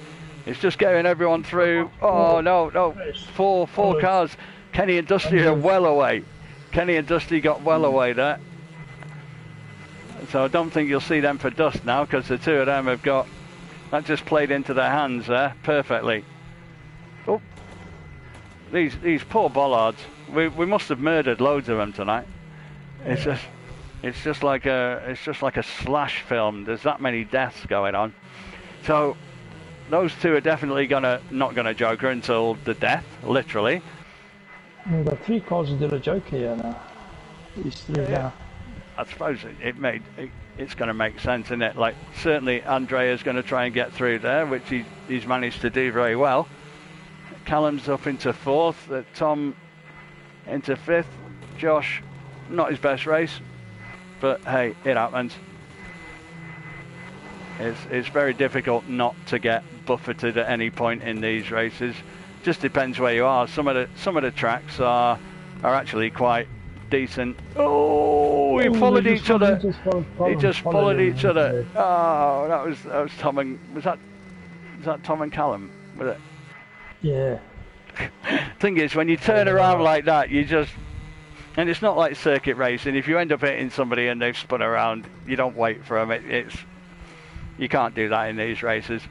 It's just getting everyone through. Oh, no. Four cars. Kenny and Dusty are well away. Kenny and Dusty got well away there. So I don't think you'll see them for dust now, because the two of them have got... That just played into their hands there perfectly. Oh, these poor bollards. We must have murdered loads of them tonight. It's just like a slash film. There's that many deaths going on. So those two are definitely not gonna joker until the death, literally. We've got three cars that did a joker here now. These three now. I suppose it's going to make sense, isn't it? Like, certainly Andrea's going to try and get through there, which he's managed to do very well. Callum's up into fourth, Tom into fifth, Josh, not his best race, but hey, it happens. It's very difficult not to get buffeted at any point in these races. Just depends where you are. Some of the tracks are actually quite decent. Oh, we followed each other. He just followed each other. Oh, that was Tom and was that Tom and Callum? Was it? Yeah. Thing is, when you turn around like that, and it's not like circuit racing. If you end up hitting somebody and they've spun around, you don't wait for them. You can't do that in these races.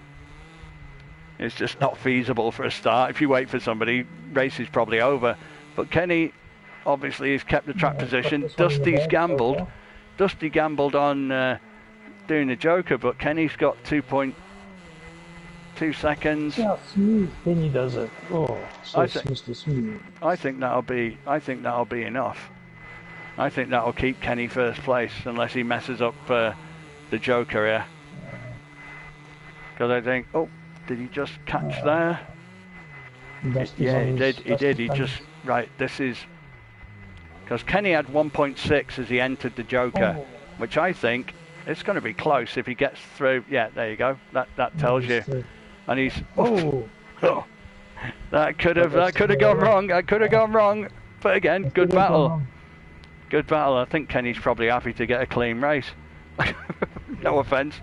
It's just not feasible for a start. If you wait for somebody, race is probably over. But Kenny obviously he's kept the track position. Dusty's gambled. Dusty gambled on doing the joker, but Kenny's got 2.2 seconds. Yeah, smooth. Kenny does it. Oh, so smooth. I think that'll be enough. I think that'll keep Kenny first place unless he messes up the joker here. Because I think, did he just catch there? Yeah, he did. He just right. This is. Because Kenny had 1.6 as he entered the joker, which I think it's going to be close if he gets through. Yeah, there you go. That tells you. And he's that could have gone wrong. That could have gone wrong. But again, good battle. Good battle. I think Kenny's probably happy to get a clean race. No offence,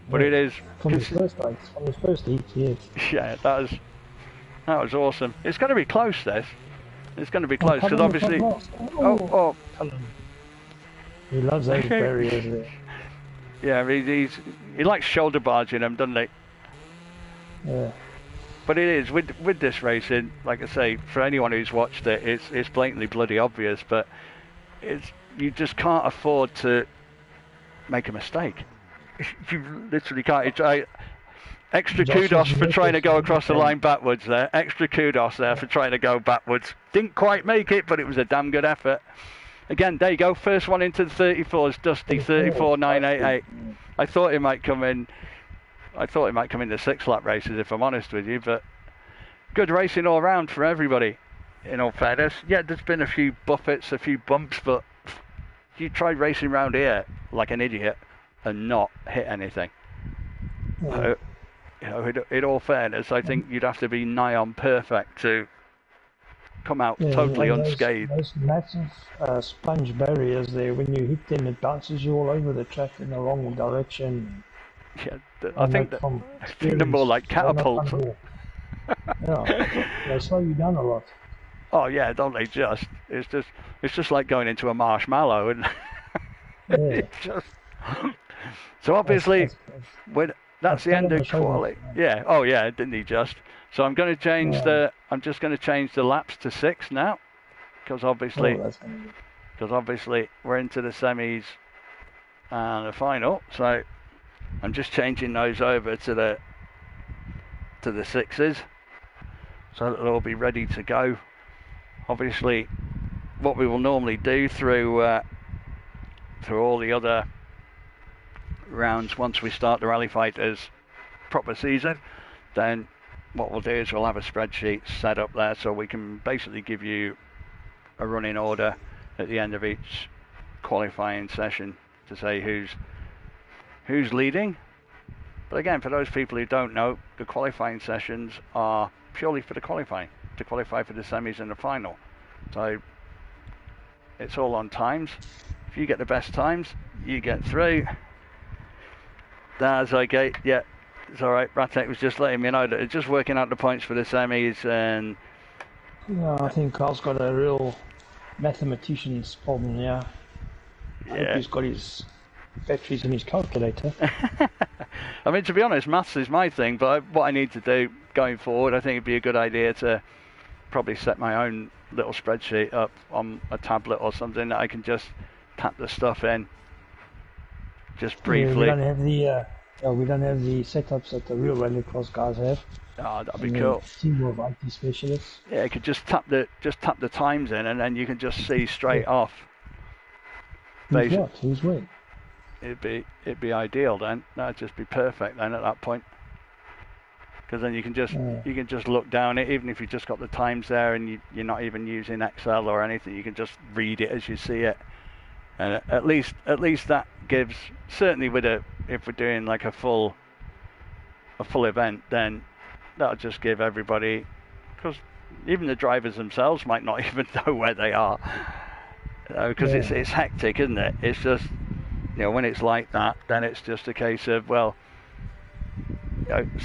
but it is. From his first race, from his first heat, yes. Yeah, that was awesome. It's going to be close. It's going to be close because obviously. He loves those barriers there. Yeah, he likes shoulder barging them, doesn't he? Yeah. But it is with this racing, like I say, for anyone who's watched it, it's blatantly bloody obvious. But you just can't afford to make a mistake. You literally can't. Extra kudos for trying to go across the line backwards there. Extra kudos there for trying to go backwards. Didn't quite make it, but it was a damn good effort. Again, there you go. First one into the 34s, Dusty, 34.988. I thought he might come in I thought it might come into 6-lap races, if I'm honest with you, but good racing all round for everybody, in all fairness. Yeah, there's been a few buffets, a few bumps, but you tried racing around here like an idiot and not hit anything. Yeah. In all fairness, I think you'd have to be nigh on perfect to come out Yeah, totally and unscathed. those massive sponge barriers there, when you hit them, it bounces you all over the track in the wrong direction. Yeah, I think they're more like catapults. Yeah, they slow you down a lot. Oh yeah, don't they just? It's just like going into a marshmallow, and Yeah. So obviously, that's the end of show quali. Yeah. Oh yeah, didn't he just? So I'm going to change I'm just going to change the laps to 6 now, because obviously we're into the semis and the final. So I'm just changing those over to the 6s, so that they'll be ready to go. Obviously, what we will normally do through all the other rounds, once we start the Rally Fighters proper season, then what we'll do is we'll have a spreadsheet set up there, so we can basically give you a running order at the end of each qualifying session to say who's leading. But again, for those people who don't know, the qualifying sessions are purely for the qualifying, to qualify for the semis and the final. So it's all on times. If you get the best times, you get through. That's okay. Yeah, it's all right. Ratek was just letting me know that it's just working out the points for the semis, and yeah, I think Carl's got a real mathematician's problem. Yeah. I hope he's got his batteries in his calculator. I mean, to be honest, maths is my thing, but what I need to do going forward, I think it'd be a good idea to probably set my own little spreadsheet up on a tablet or something that I can just tap the stuff in just briefly. We don't have the setups that the real rallycross guys have. Oh, that'd be cool. Team of IT specialists. Yeah, you could just tap the times in, and then you can just see straight off. Who's what? It'd be ideal then. That'd just be perfect then at that point. Because then you can just look down it, even if you just got the times there and you're not even using Excel or anything. You can just read it as you see it, and at least that gives, certainly if we're doing like a full event, then that'll just give everybody, because even the drivers themselves might not even know where they are, because it's hectic, isn't it? It's just, when it's like that, then it's just a case of, well,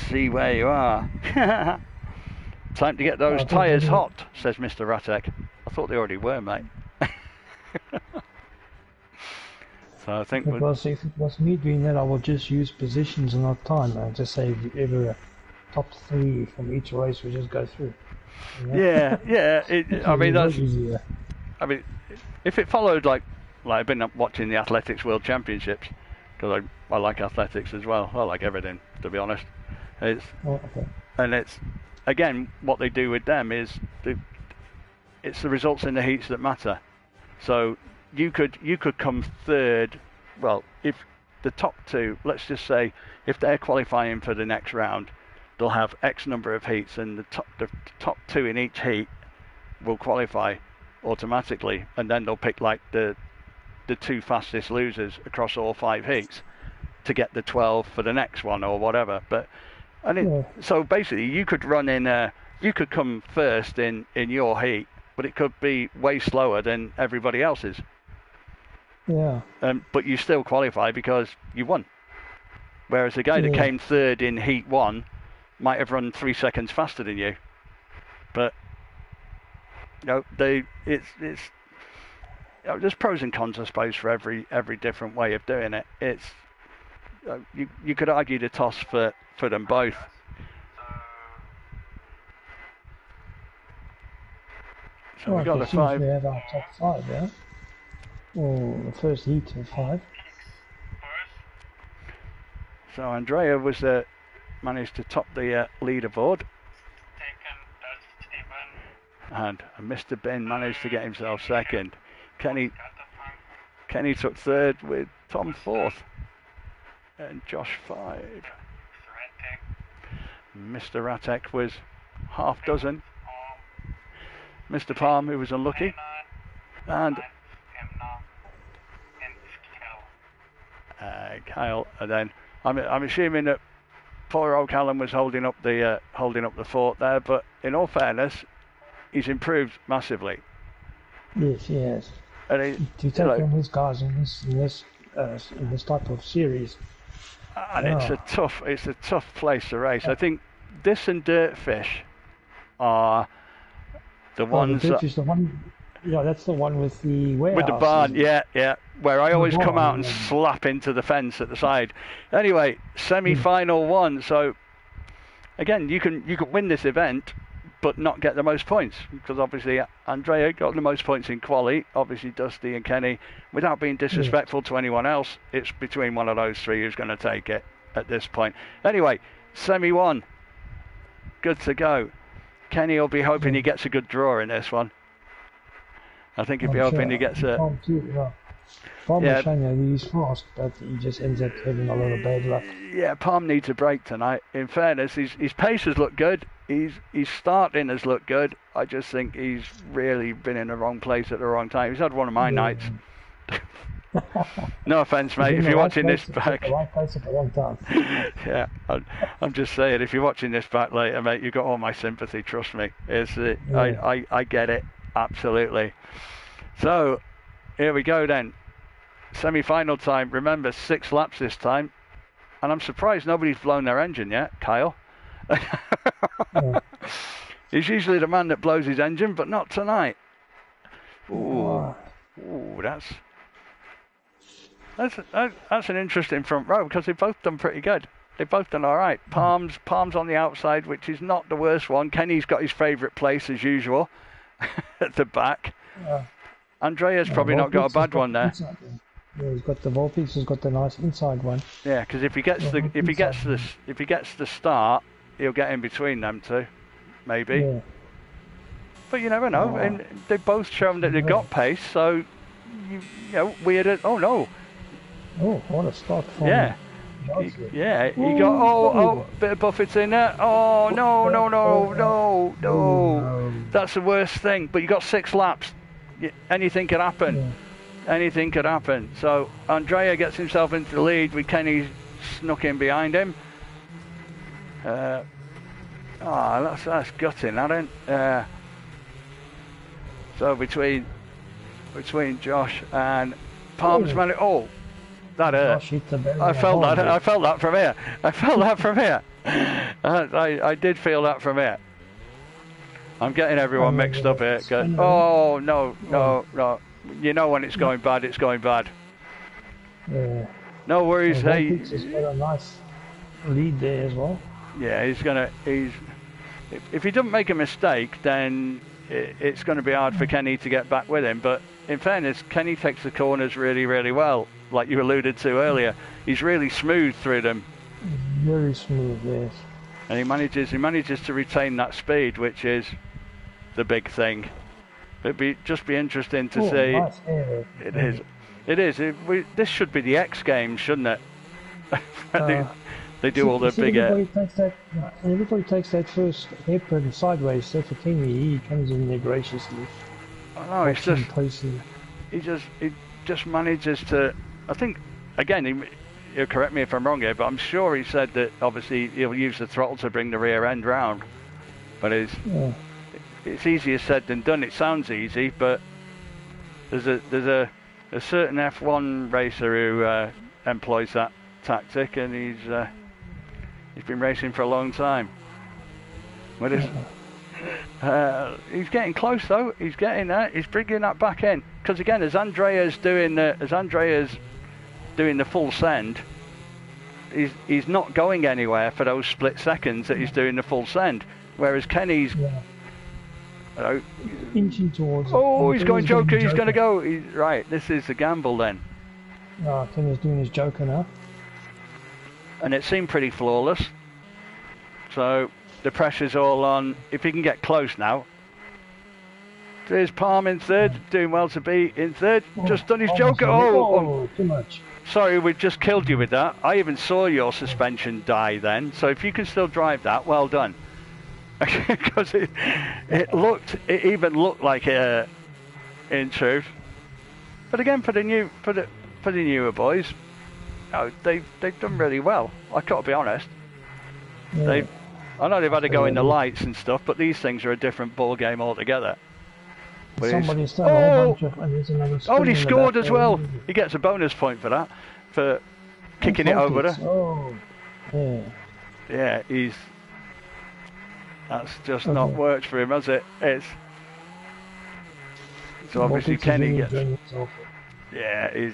see where you are. Time to get those tyres hot, says Mr. Ratek. I thought they already were, mate. So I think if it was me doing that, I would just use positions and not time. I'd just say ever top 3 from each race we just go through. Yeah. I mean, if it followed like I've been watching the Athletics World Championships, because I like athletics as well. I like everything, to be honest. And it's again, what they do with them is it's the results in the heats that matter. So you could come third. Well, if the top 2, let's just say, if they're qualifying for the next round, they'll have X number of heats, and the top 2 in each heat will qualify automatically, and then they'll pick like the 2 fastest losers across all 5 heats to get the 12 for the next one or whatever. So basically, you could run you could come first in your heat, but it could be way slower than everybody else's. Yeah. But you still qualify because you won. Whereas the guy that came third in heat 1 might have run 3 seconds faster than you. But there's pros and cons, I suppose, for every different way of doing it. It's you could argue the toss for them both. So we got the 5. We have our top 5, yeah. Or the first heat of 5. So Andrea managed to top the leaderboard. And Mr. Bin managed to get himself second. Kenny took third with Tom 4th. And Josh 5. Mr. Ratek was half dozen. Mr. Palm, who was unlucky. And Kyle, and then I'm assuming that poor old Callum was holding up the fort there, but in all fairness, he's improved massively. Yes, he has. And To take on these guys in this type of series. And it's a tough place to race. I think this and Dirtfish are the ones the Dirtfish, the one, yeah, that's the one with the warehouse. With the barn, yeah. Where I always come out and slap into the fence at the side. Anyway, semi-final one. So again, you can win this event, but not get the most points, because obviously Andrea got the most points in quali. Obviously Dusty and Kenny, without being disrespectful to anyone else, it's between one of those three who's going to take it at this point. Anyway, semi-1, good to go. Kenny will be hoping he gets a good draw in this one. I think he'll be hoping he gets a... Palm was showing that he's fast, but he just ends up having a lot of bad luck. Yeah, Palm needs a break tonight. In fairness, his pace has looked good. His starting has looked good. I just think he's really been in the wrong place at the wrong time. He's had one of my nights. No offence, mate, if you're watching this back. The right place at the wrong time. Yeah, I'm just saying, if you're watching this back later, mate, you've got all my sympathy, trust me. I get it, absolutely. So, here we go then. Semi-final time, remember 6 laps this time, and I'm surprised nobody's blown their engine yet, Kyle. He's usually the man that blows his engine, but not tonight. Ooh, that's an interesting front row, because they've both done pretty good. They've both done all right. Palm's on the outside, which is not the worst one. Kenny's got his favourite place as usual at the back. Andrea's probably not got a bad one there. Yeah, he's got the Volpex. He's got the nice inside one. Yeah, because if he gets the start, he'll get in between them two, maybe. Yeah. But you never know. And they've both shown that they've got pace. So you know, weird. Oh no. Oh, what a start from. Yeah. He got bit of buffets in there. Oh no. That's the worst thing. But you got 6 laps. Anything could happen. Yeah. Anything could happen. So Andrea gets himself into the lead with Kenny snuck in behind him. That's gutting, that ain't. So between Josh and Palm's man. Oh, that hurt. I felt that from here. I did feel that from here. I'm getting everyone mixed up here. Oh no. You know when it's going bad, it's going bad. Yeah. No worries. Hey, he's got a nice lead there as well. Yeah, if he doesn't make a mistake, then it's going to be hard for Kenny to get back with him. But in fairness, Kenny takes the corners really, really well, like you alluded to earlier. He's really smooth through them. Very smooth, yes. And he manages to retain that speed, which is the big thing. It'd just be interesting to see. Nice. It is. This should be the X Games, shouldn't it? They do all the big. Everybody takes that first hairpin sideways. So for Kenny, he comes in there graciously. I know. He just manages to. I think again, he'll correct me if I'm wrong here, but I'm sure he said that obviously he'll use the throttle to bring the rear end round. But it's easier said than done. It sounds easy, but there's a certain F1 racer who employs that tactic, and he's been racing for a long time. But he's getting close though. He's getting there. He's bringing that back in, because again, as Andrea's doing the full send, he's not going anywhere for those split seconds that he's doing the full send, whereas Kenny's. Hello. Inching towards. Oh, he's going Joker. He's going to go. Right, this is the gamble then. Kenny's doing his Joker now. And it seemed pretty flawless. So the pressure's all on. If he can get close now. There's Palm in third, doing well to be in third. Just done his Joker. Too much. sorry, we've just killed you with that. I even saw your suspension die then. So if you can still drive that, well done. Because it even looked like it in truth. But again, for the newer boys, they've done really well. I got to be honest. Yeah. I know they've had to go in the lights and stuff, but these things are a different ball game altogether. Somebody's done a whole bunch of, and there's another Oh, he spin in the scored back as well. there. He gets a bonus point for that, for kicking it over there. Oh, yeah. Yeah, that's just not worked for him, has it? So obviously Kenny gets. Yeah,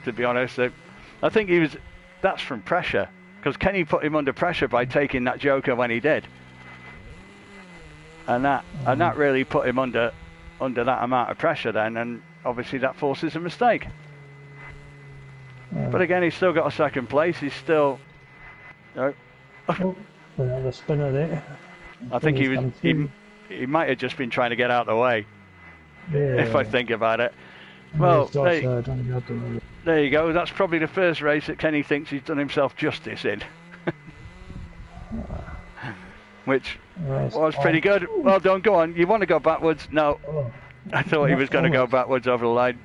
to be honest, I think that's from pressure, because Kenny put him under pressure by taking that joker when he did, and that really put him under that amount of pressure then, and obviously that forces a mistake. But again, he's still got a second place. He's still. Another spinner there. I think he might have just been trying to get out of the way. Yeah. If I think about it. Well, there you go. That's probably the first race that Kenny thinks he's done himself justice in. Which was pretty good. Well done. Go on. You want to go backwards? No. I thought he was going to go backwards over the line.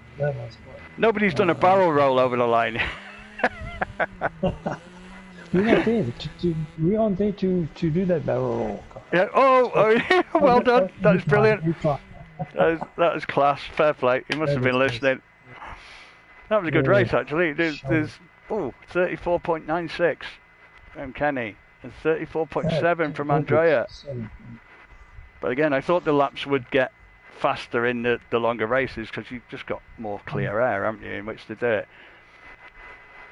Nobody's done a barrel roll over the line. We're not there. We aren't there to do that barrel roll. Yeah. Oh yeah. Well done. That's brilliant. That was class. Fair play. He must have been listening. That was a good race, actually. There's 34.96 from Kenny and 34.7 from Andrea. But again, I thought the laps would get faster in the longer races, because you've just got more clear air, haven't you, in which to do it.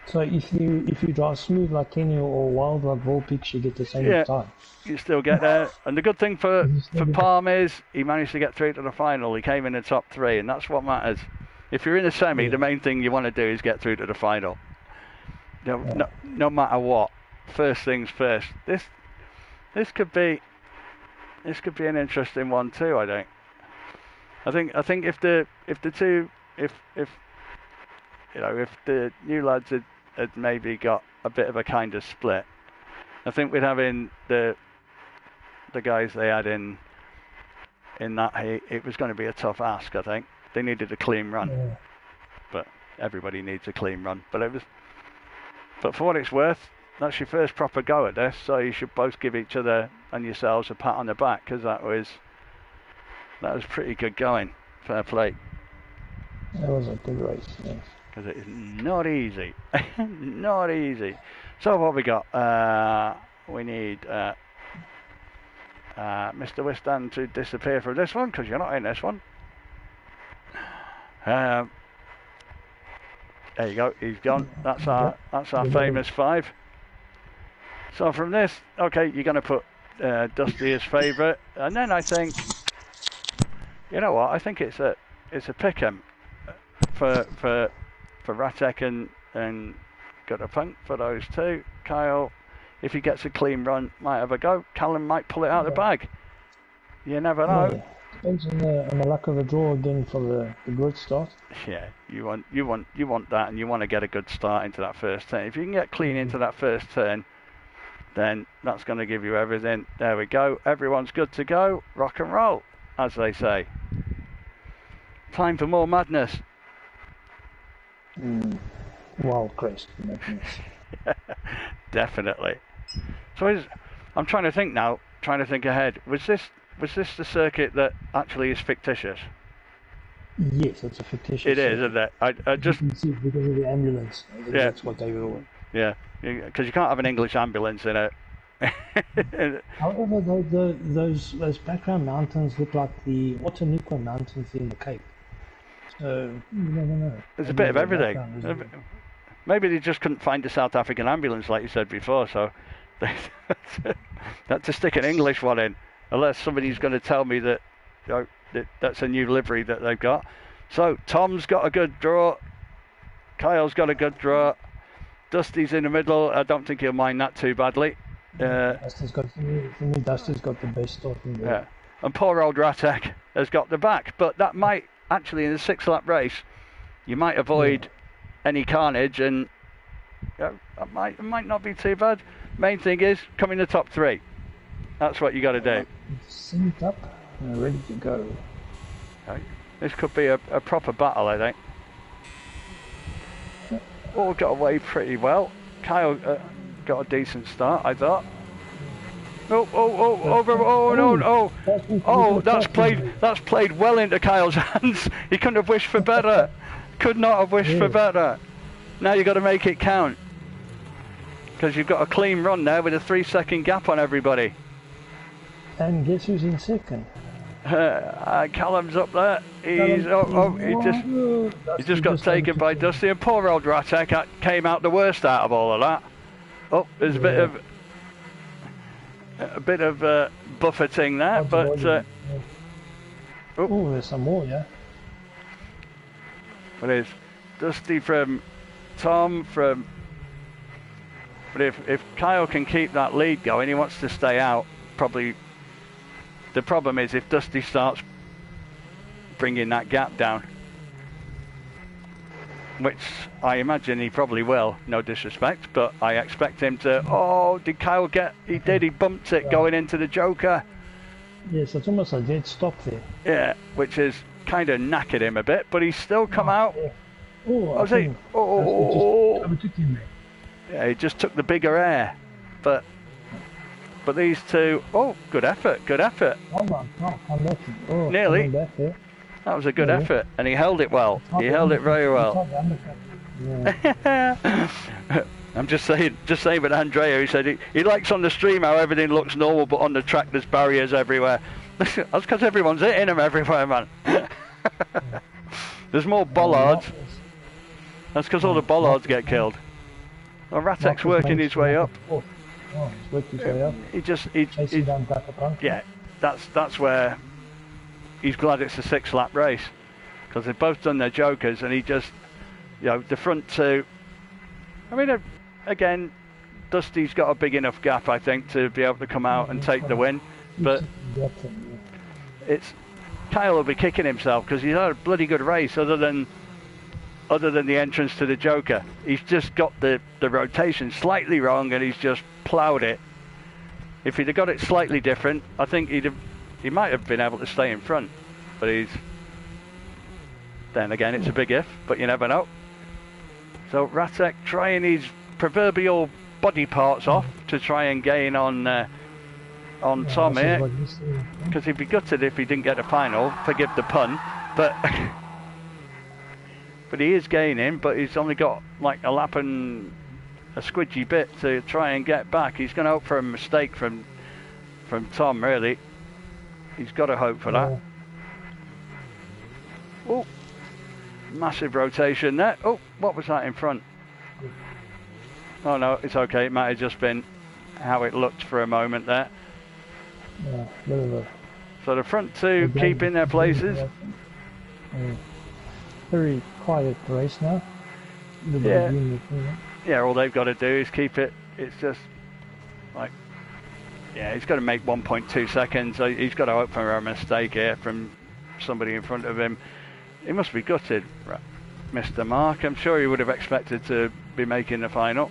So if you drive smooth like Kenny or wild like Volpix, you get the same time. You still get there. And the good thing for Palm is he managed to get through to the final. He came in the top 3, and that's what matters. If you're in a semi, the main thing you want to do is get through to the final. No matter what. First things first. This could be an interesting one too, I think. I think if the new lads had maybe got a bit of a kind of split, I think with having the guys they had in that heat, it was going to be a tough ask. I think they needed a clean run, but everybody needs a clean run. But for what it's worth, that's your first proper go at this, so you should both give each other and yourselves a pat on the back, because that was pretty good going. Fair play. That was a good race, yes. Because it is not easy. Not easy. So what we got? We need Mr. Wistan to disappear from this one, because you're not in this one. There you go. He's gone. That's our famous 5. So from this, okay, you're going to put Dusty as favourite, and then I think, you know what? I think it's a pick 'em for Ratek and Gutterpunk, for those two. Kyle, if he gets a clean run, might have a go. Callum might pull it out of the bag. You never know. Yeah. Depends on the luck of the draw again for the good start. Yeah, you want that, and you want to get a good start into that first turn. If you can get clean into that first turn, then that's going to give you everything. There we go. Everyone's good to go. Rock and roll, as they say. Time for more madness. Wildcrest madness. Definitely. So I'm trying to think now. Trying to think ahead. Was this the circuit that actually is fictitious? Yes, it's a fictitious. It is, isn't it? I just you can see because of the ambulance. I think that's what they were. Yeah, because you can't have an English ambulance in it. However, those background mountains look like the Otanuqua Mountains in the Cape. So you never know. There's a bit of everything. Maybe they just couldn't find a South African ambulance, like you said before, so they had to stick an English one in, unless somebody's going to tell me that, that's a new livery that they've got. So Tom's got a good draw. Kyle's got a good draw. Dusty's in the middle. I don't think he'll mind that too badly. Dusty's got the best start in there. Yeah. And poor old Ratek has got the back, but that might actually, in a 6-lap race, you might avoid any carnage, and it might not be too bad. Main thing is come in the top 3. That's what you got to do. Synced up and ready to go. Okay. This could be a proper battle, I think. All got away pretty well. Kyle got a decent start, I thought. That's played well into Kyle's hands. He couldn't have wished for better. Could not have wished for better. Now you've got to make it count. Because you've got a clean run there with a 3-second gap on everybody. And guess who's in second? Callum's up there. He just got taken by Dusty, and poor old Ratek came out the worst out of all of that. Oh, there's a bit of buffeting there, but there's some more, yeah. But it's Dusty from Tom from. But if Kyle can keep that lead going, he wants to stay out. Probably. The problem is if Dusty starts bringing that gap down, which I imagine he probably will, no disrespect, but I expect him to. Oh, did Kyle get? He did. He bumped it going into the Joker. Yes, it's almost a dead stop there. Yeah, which is kind of knackered him a bit, but he's still come out. Yeah. Oh, Yeah, he just took the bigger air, but these two. Oh, good effort. Nearly. That was a good effort, and he held it well. He held it very well. Yeah. I'm just saying with Andrea, he said he likes on the stream how everything looks normal, but on the track there's barriers everywhere. That's because everyone's hitting them everywhere, man. There's more bollards. That's because all the bollards get killed. Well, Ratek's working his way up. Oh, he's worked his way up. Yeah, that's where he's glad it's a 6-lap race, because they've both done their jokers, and he just, the front two. I mean, again, Dusty's got a big enough gap, I think, to be able to come out and take the win. But it's Kyle will be kicking himself because he's had a bloody good race, other than the entrance to the Joker. He's just got the rotation slightly wrong, and he's just ploughed it. If he'd have got it slightly different, I think he might have been able to stay in front. But then again, it's a big if, but you never know. So Ratek trying his proverbial body parts off to try and gain on Tom here, because he'd be gutted if he didn't get a final. Forgive the pun, but he is gaining. But he's only got like a lap and a squidgy bit to try and get back. He's going to hope for a mistake from Tom. Really, he's got to hope for that. Oh. Massive rotation there. Oh, what was that in front? Oh no, it's okay. It might have just been how it looked for a moment there. Yeah, so the front two keep in their places. Very quiet race now. Yeah, all they've got to do is keep it. It's just like, he's got to make 1.2 seconds. He's got to hope for a mistake here from somebody in front of him. He must be gutted, Mr. Mark. I'm sure he would have expected to be making the final.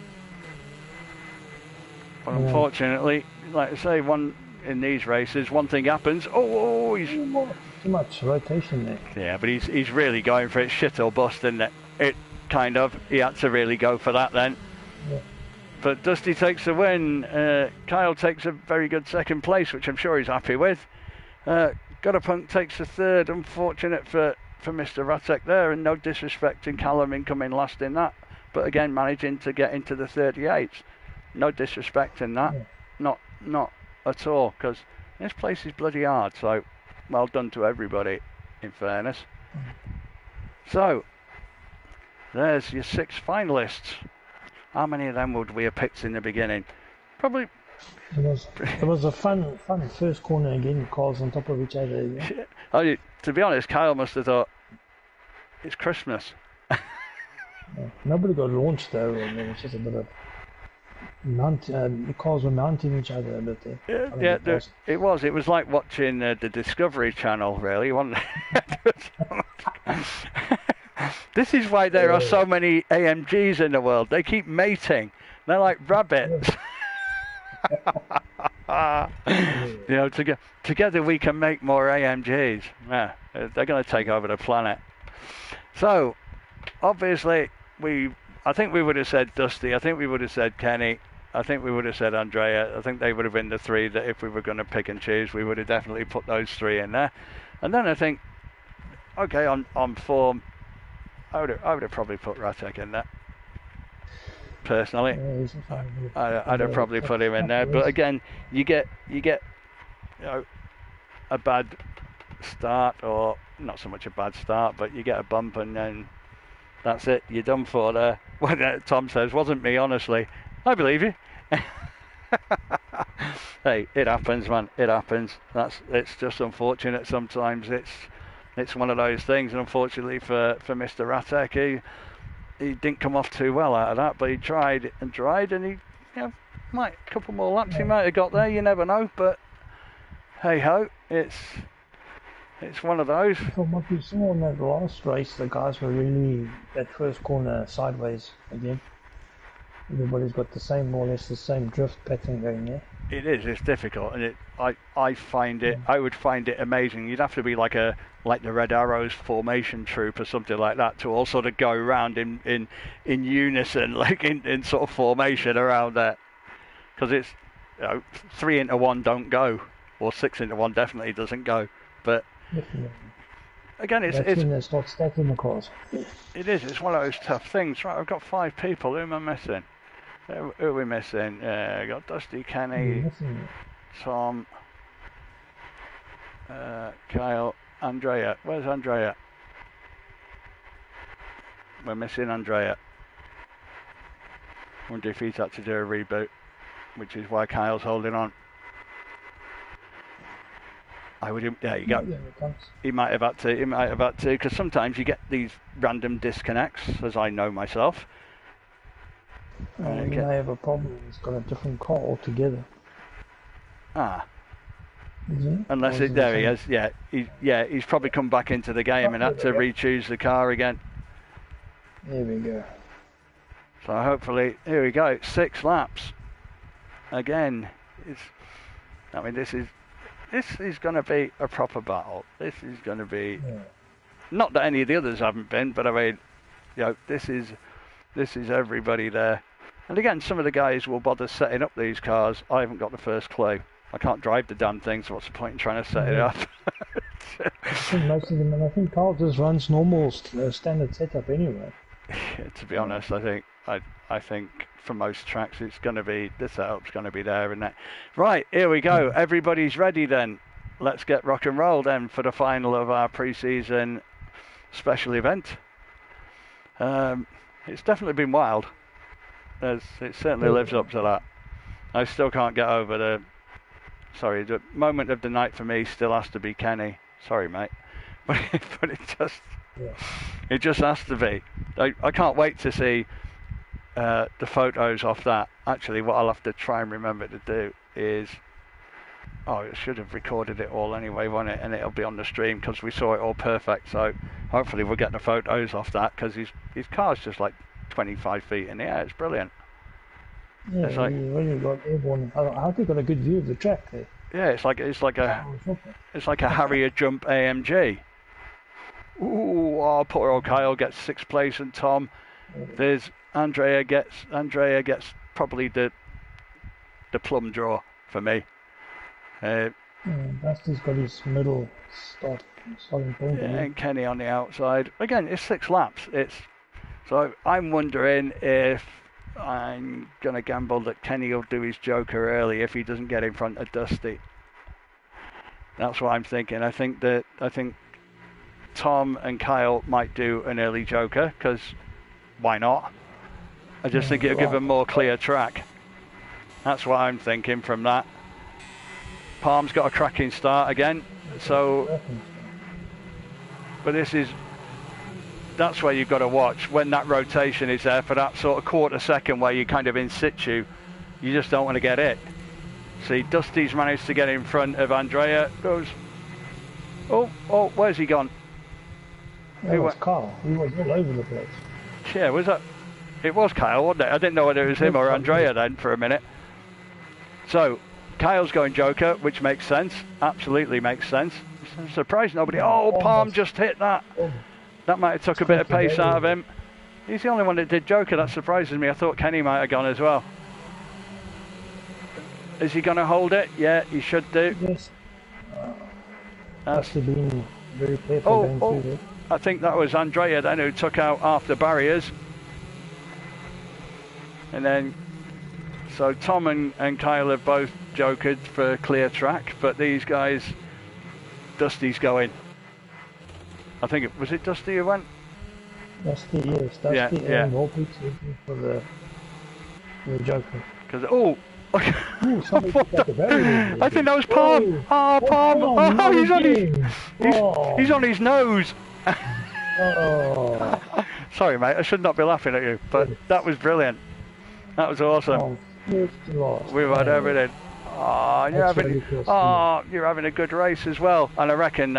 But unfortunately, like I say, in these races, one thing happens. Oh, he's too much rotation there. Yeah, but he's really going for it. Shit or bust, isn't it? It kind of. He had to really go for that then. Yeah. But Dusty takes the win. Kyle takes a very good second place, which I'm sure he's happy with. Godapunk takes a third. Unfortunate for Mr. Ratek there, and no disrespect in Callum in coming last in that, but again managing to get into the 38s. No disrespect in that, not at all, because this place is bloody hard. So well done to everybody, in fairness. So there's your 6 finalists. How many of them would we have picked in the beginning? Probably. It was a fun first corner again. Cars on top of each other. Yeah. To be honest, Kyle must have thought it's Christmas. Nobody got launched though. It was just a bit of the cars were mounting each other a bit there. It was like watching the Discovery Channel, really, wasn't it? This is why there are so many AMGs in the world. They keep mating. They're like rabbits. You know, together we can make more AMGs. Yeah, they're going to take over the planet. So, obviously, I think we would have said Dusty. I think we would have said Kenny. I think we would have said Andrea. I think they would have been the three that if we were going to pick and choose, we would have definitely put those three in there. And then I think, okay, on form, I would have probably put Ratek in there. Personally, I'd have probably put him in there. But again, you get a bad start, or not so much a bad start, but you get a bump and then that's it. You're done for there. When Tom says, "Wasn't me, honestly," I believe you. Hey, it happens, man. It happens. It's just unfortunate sometimes. It's one of those things, and unfortunately for Mr. Ratek, he didn't come off too well out of that, but he tried, and he, a couple more laps he might have got there. You never know, but hey ho, it's one of those. From what we saw in that last race, the guys were really that first corner sideways again. Everybody's got more or less the same drift pattern going there. It is. It's difficult, and I find it. I would find it amazing. You'd have to be like the Red Arrows formation troop or something like that to all sort of go around in unison, like in sort of formation around that. Because it's 3 into 1 don't go, or 6 into 1 definitely doesn't go. But again, it's when they start stacking the cars. It is. It's one of those tough things. Right, I've got 5 people. Who am I missing? Who are we missing? I got Dusty, Kenny, Tom, Kyle, Andrea. Where's Andrea? We're missing Andrea. Wonder if he's had to do a reboot, which is why Kyle's holding on. There you go. He might have had to, because sometimes you get these random disconnects, as I know myself. He may have a problem. He's got a different car altogether. Unless there he is. Yeah, he's probably come back into the game and had to re-choose the car again. There we go. So hopefully, here we go. 6 laps. Again, this is going to be a proper battle. This is going to be, not that any of the others haven't been, but I mean, this is everybody there. And again, some of the guys will bother setting up these cars. I haven't got the first clue. I can't drive the damn thing, so what's the point in trying to set it up? I think most of them, and I think Carl just runs normal standard setup anyway. To be honest, I think for most tracks the setup's going to be there and that. Right, here we go. Everybody's ready then. Let's get rock and roll then for the final of our pre-season special event. It's definitely been wild. It certainly lives up to that. I still can't get over the moment of the night for me still has to be Kenny. Sorry, mate. But it just has to be. I can't wait to see the photos off that. Actually, what I'll have to try and remember to do is, it should have recorded it all anyway, won't it? And it'll be on the stream because we saw it all perfect. So hopefully we'll get the photos off that, because his car's just like 25 feet in the air. It's brilliant. Yeah, it's really got everyone. I think got a good view of the track there. Yeah, it's like a Harrier jump AMG. Ooh, poor old Kyle gets 6th place, and Tom. There's Andrea gets probably the plum draw for me. Dusty's got his middle starting point. Yeah, and Kenny on the outside. Again, it's 6 laps. So I'm wondering if I'm gonna gamble that Kenny will do his joker early if he doesn't get in front of Dusty. That's what I'm thinking. I think Tom and Kyle might do an early joker, because why not? I just think it'll give them more clear track. That's what I'm thinking from that. Palm's got a cracking start again, but that's where you've got to watch when that rotation is there for that sort of quarter second where you kind of in situ. You just don't want to get it. See, Dusty's managed to get in front of Andrea. Where's he gone? That was Carl. He was all over the place. Yeah, was that? It was Kyle, wasn't it? I d't know whether it was him or Andrea then for a minute. So, Kyle's going Joker, which makes sense. Absolutely makes sense. I'm surprised nobody... Oh, Palm just hit that. That might have took a bit of pace out of him. He's the only one that did Joker. That surprises me. I thought Kenny might have gone as well. Is he going to hold it? Yeah, he should do. Yes. That's been very careful going through there. I think that was Andrea then who took out half the barriers. And then, so Tom and Kyle have both jokered for clear track, but these guys, Dusty's going. I think was it Dusty who went? Dusty, yes. Dusty and Volpix for the joker. Because Ooh, I think that was Palm. Palm. Oh, he's on his nose. Sorry, mate. I should not be laughing at you, but that was brilliant. That was awesome. We've had everything. You're having a good race as well. And I reckon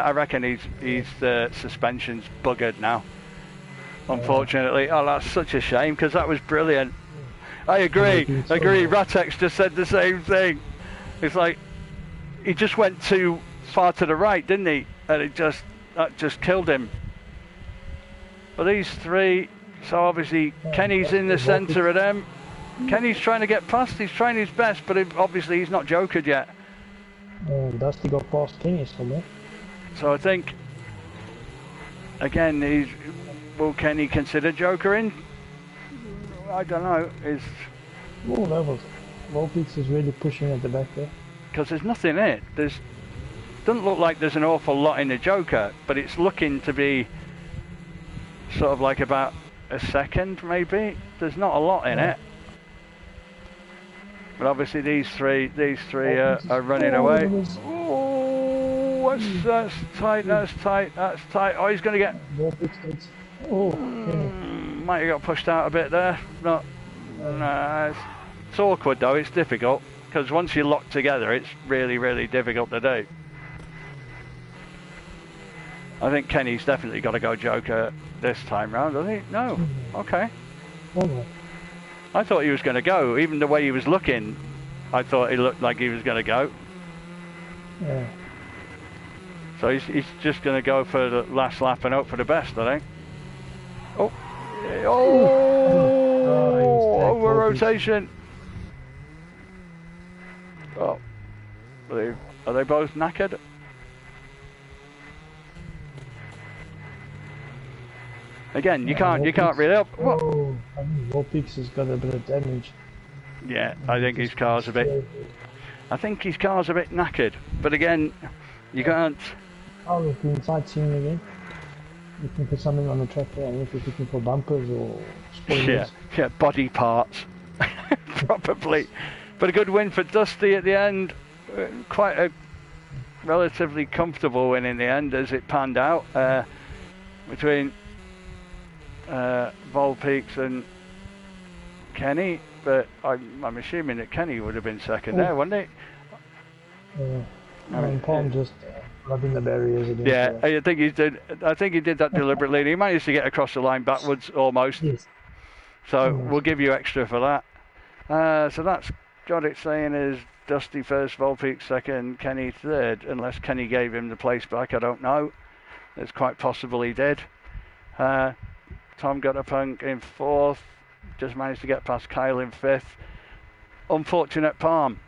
he's the suspension's buggered now. Unfortunately. Oh, that's such a shame because that was brilliant. I agree. Ratex just said the same thing. It's like he just went too far to the right, didn't he? And that just killed him. But these three, so obviously Kenny's in the centre of them. Kenny's trying to get past. He's trying his best, but obviously he's not jokered yet. Dusty got past Kenny somewhere. So I think again, will Kenny consider jokering? I don't know. Volpix is really pushing at the back there. Because there's nothing in it. Doesn't look like there's an awful lot in the Joker, but it's looking to be sort of like about a second, maybe. There's not a lot in it. But obviously these three are running away. Oh, that's tight. Oh, he's going to get... might have got pushed out a bit there. It's awkward though, it's difficult. Because once you're locked together, it's really, really difficult to do. I think Kenny's definitely got to go Joker this time round, doesn't he? No. Okay. I thought he was going to go. Even the way he was looking, I thought he looked like he was going to go. Yeah. So he's just going to go for the last lap and hope for the best, I think. Over rotation. Oh, are they both knackered? Again, you can't really help. I mean, Volpix has got a bit of damage. Yeah, I think his car's a bit knackered. But again, you can't. Oh, we've been sightseeing again. You can put something on the track there, and if you're looking for bumpers or spoilers. Yeah, body parts, probably. But a good win for Dusty at the end. Quite a relatively comfortable win in the end, as it panned out between Volpix and Kenny. But I'm assuming that Kenny would have been second there, wouldn't he? Yeah. Palm just rubbing the barriers again. Yeah, I think he did that deliberately. He managed to get across the line backwards almost. Yes. So we'll give you extra for that. So that's got it saying is Dusty first, Volpix second, Kenny third. Unless Kenny gave him the place back, I don't know. It's quite possible he did. Tom got a punk in fourth. Just managed to get past Kyle in fifth. Unfortunate Palm.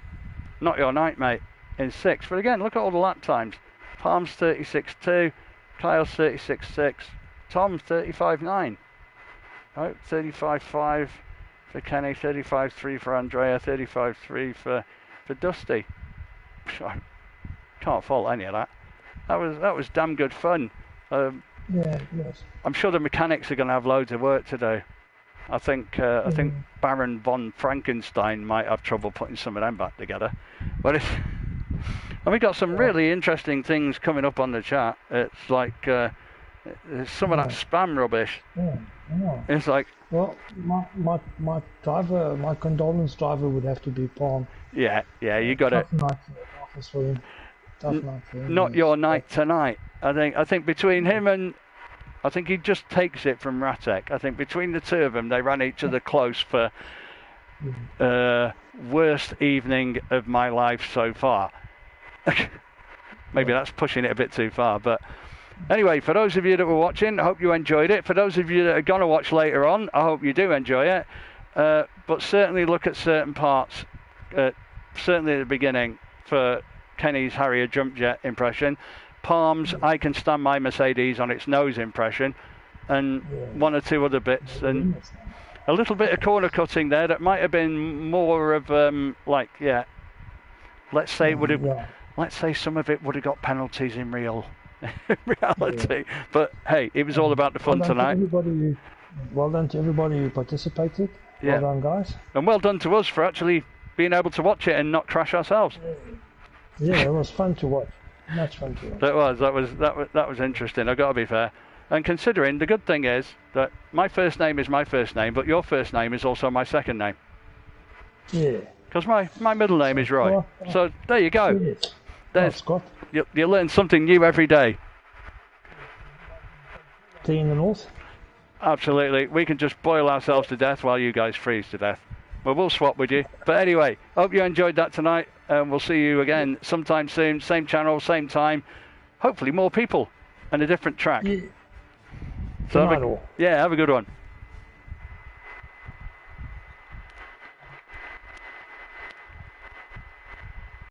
Not your night, mate. In sixth. But again, look at all the lap times. Palm's 36.2, Kyle's 36.6, Tom's 35.9. Right, 35.5 for Kenny, 35.3 for Andrea, 35.3 for Dusty. Can't fault any of that. That was damn good fun. Yeah, yes. I'm sure the mechanics are going to have loads of work to do. I think Baron von Frankenstein might have trouble putting some of them back together. But and we got some really interesting things coming up on the chat. It's like some of that spam rubbish. Yeah. It's like, well, my driver, my condolence driver would have to be Palm. Yeah, you got it. Tough night for him. Not your night tonight. I think between him and I think he just takes it from Ratek. I think between the two of them, they ran each other close for worst evening of my life so far. Maybe that's pushing it a bit too far, but anyway, for those of you that were watching, I hope you enjoyed it. For those of you that are going to watch later on, I hope you do enjoy it. But certainly look at certain parts, certainly at the beginning, for Kenny's Harrier jump jet impression. Palms, I can stand my Mercedes on its nose impression, and one or two other bits, and a little bit of corner cutting there that might have been more of let's say it would have. Let's say some of it would have got penalties in reality. Yeah. But hey, it was all about the fun tonight. Well done to everybody who participated. Well done, guys. And well done to us for actually being able to watch it and not crash ourselves. Yeah, it was fun to watch. Much fun to watch. That was interesting. I've got to be fair. And considering the good thing is that my first name is my first name, but your first name is also my second name. Yeah. Because my middle name is Roy. So there you go. Yeah. There's, Scott. You learn something new every day. Tea in the north? Absolutely. We can just boil ourselves to death while you guys freeze to death. Well, we'll swap with you. But anyway, hope you enjoyed that tonight. And we'll see you again sometime soon. Same channel, same time. Hopefully more people and a different track. Yeah. So have a good one.